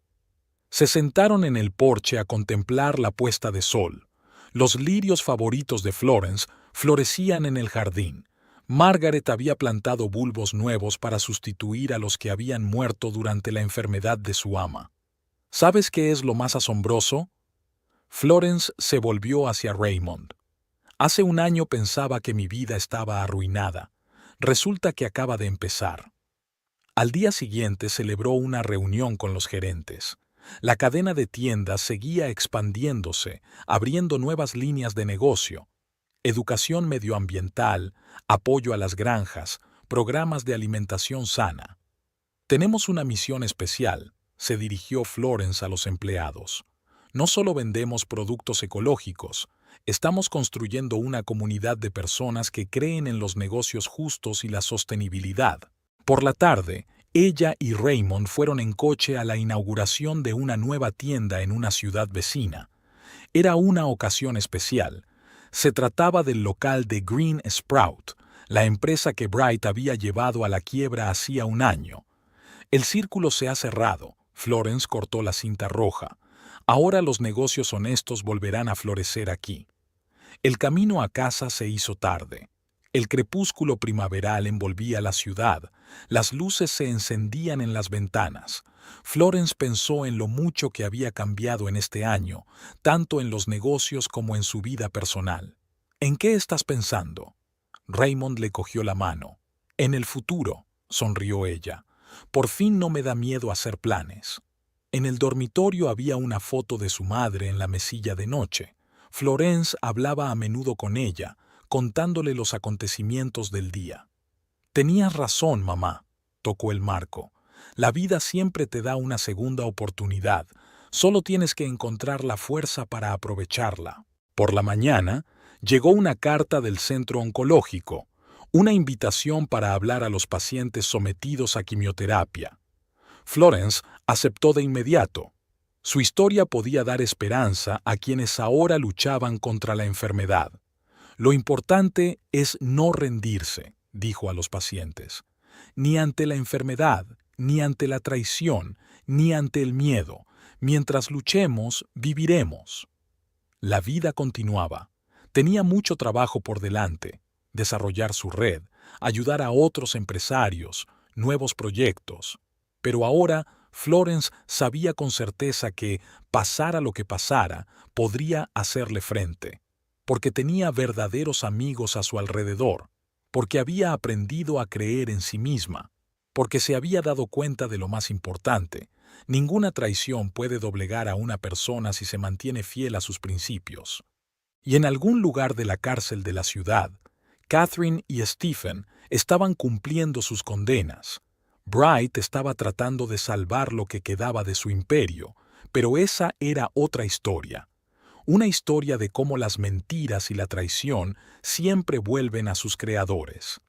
Speaker 1: Se sentaron en el porche a contemplar la puesta de sol. Los lirios favoritos de Florence florecían en el jardín. Margaret había plantado bulbos nuevos para sustituir a los que habían muerto durante la enfermedad de su ama. ¿Sabes qué es lo más asombroso? Florence se volvió hacia Raymond. Hace un año pensaba que mi vida estaba arruinada. Resulta que acaba de empezar. Al día siguiente celebró una reunión con los gerentes. La cadena de tiendas seguía expandiéndose, abriendo nuevas líneas de negocio. Educación medioambiental, apoyo a las granjas, programas de alimentación sana. Tenemos una misión especial, se dirigió Florence a los empleados. No solo vendemos productos ecológicos, estamos construyendo una comunidad de personas que creen en los negocios justos y la sostenibilidad. Por la tarde, ella y Raymond fueron en coche a la inauguración de una nueva tienda en una ciudad vecina. Era una ocasión especial. Se trataba del local de Green Sprout, la empresa que Bright había llevado a la quiebra hacía un año. El círculo se ha cerrado. Florence cortó la cinta roja. Ahora los negocios honestos volverán a florecer aquí. El camino a casa se hizo tarde. El crepúsculo primaveral envolvía la ciudad. Las luces se encendían en las ventanas. Florence pensó en lo mucho que había cambiado en este año, tanto en los negocios como en su vida personal. ¿En qué estás pensando? Raymond le cogió la mano. En el futuro, sonrió ella. Por fin no me da miedo hacer planes. En el dormitorio había una foto de su madre en la mesilla de noche. Florence hablaba a menudo con ella, contándole los acontecimientos del día. Tenías razón, mamá. tocó el marco. La vida siempre te da una segunda oportunidad. Solo tienes que encontrar la fuerza para aprovecharla. Por la mañana, llegó una carta del centro oncológico, una invitación para hablar a los pacientes sometidos a quimioterapia. Florence aceptó de inmediato. Su historia podía dar esperanza a quienes ahora luchaban contra la enfermedad. Lo importante es no rendirse, dijo a los pacientes, ni ante la enfermedad, ni ante la traición, ni ante el miedo. Mientras luchemos, viviremos. La vida continuaba. Tenía mucho trabajo por delante: desarrollar su red, ayudar a otros empresarios, nuevos proyectos. Pero ahora Florence sabía con certeza que, pasara lo que pasara, podría hacerle frente, porque tenía verdaderos amigos a su alrededor, porque había aprendido a creer en sí misma, porque se había dado cuenta de lo más importante: ninguna traición puede doblegar a una persona si se mantiene fiel a sus principios. Y en algún lugar de la cárcel de la ciudad, Catherine y Stephen estaban cumpliendo sus condenas. Bright estaba tratando de salvar lo que quedaba de su imperio, pero esa era otra historia. Una historia de cómo las mentiras y la traición siempre vuelven a sus creadores.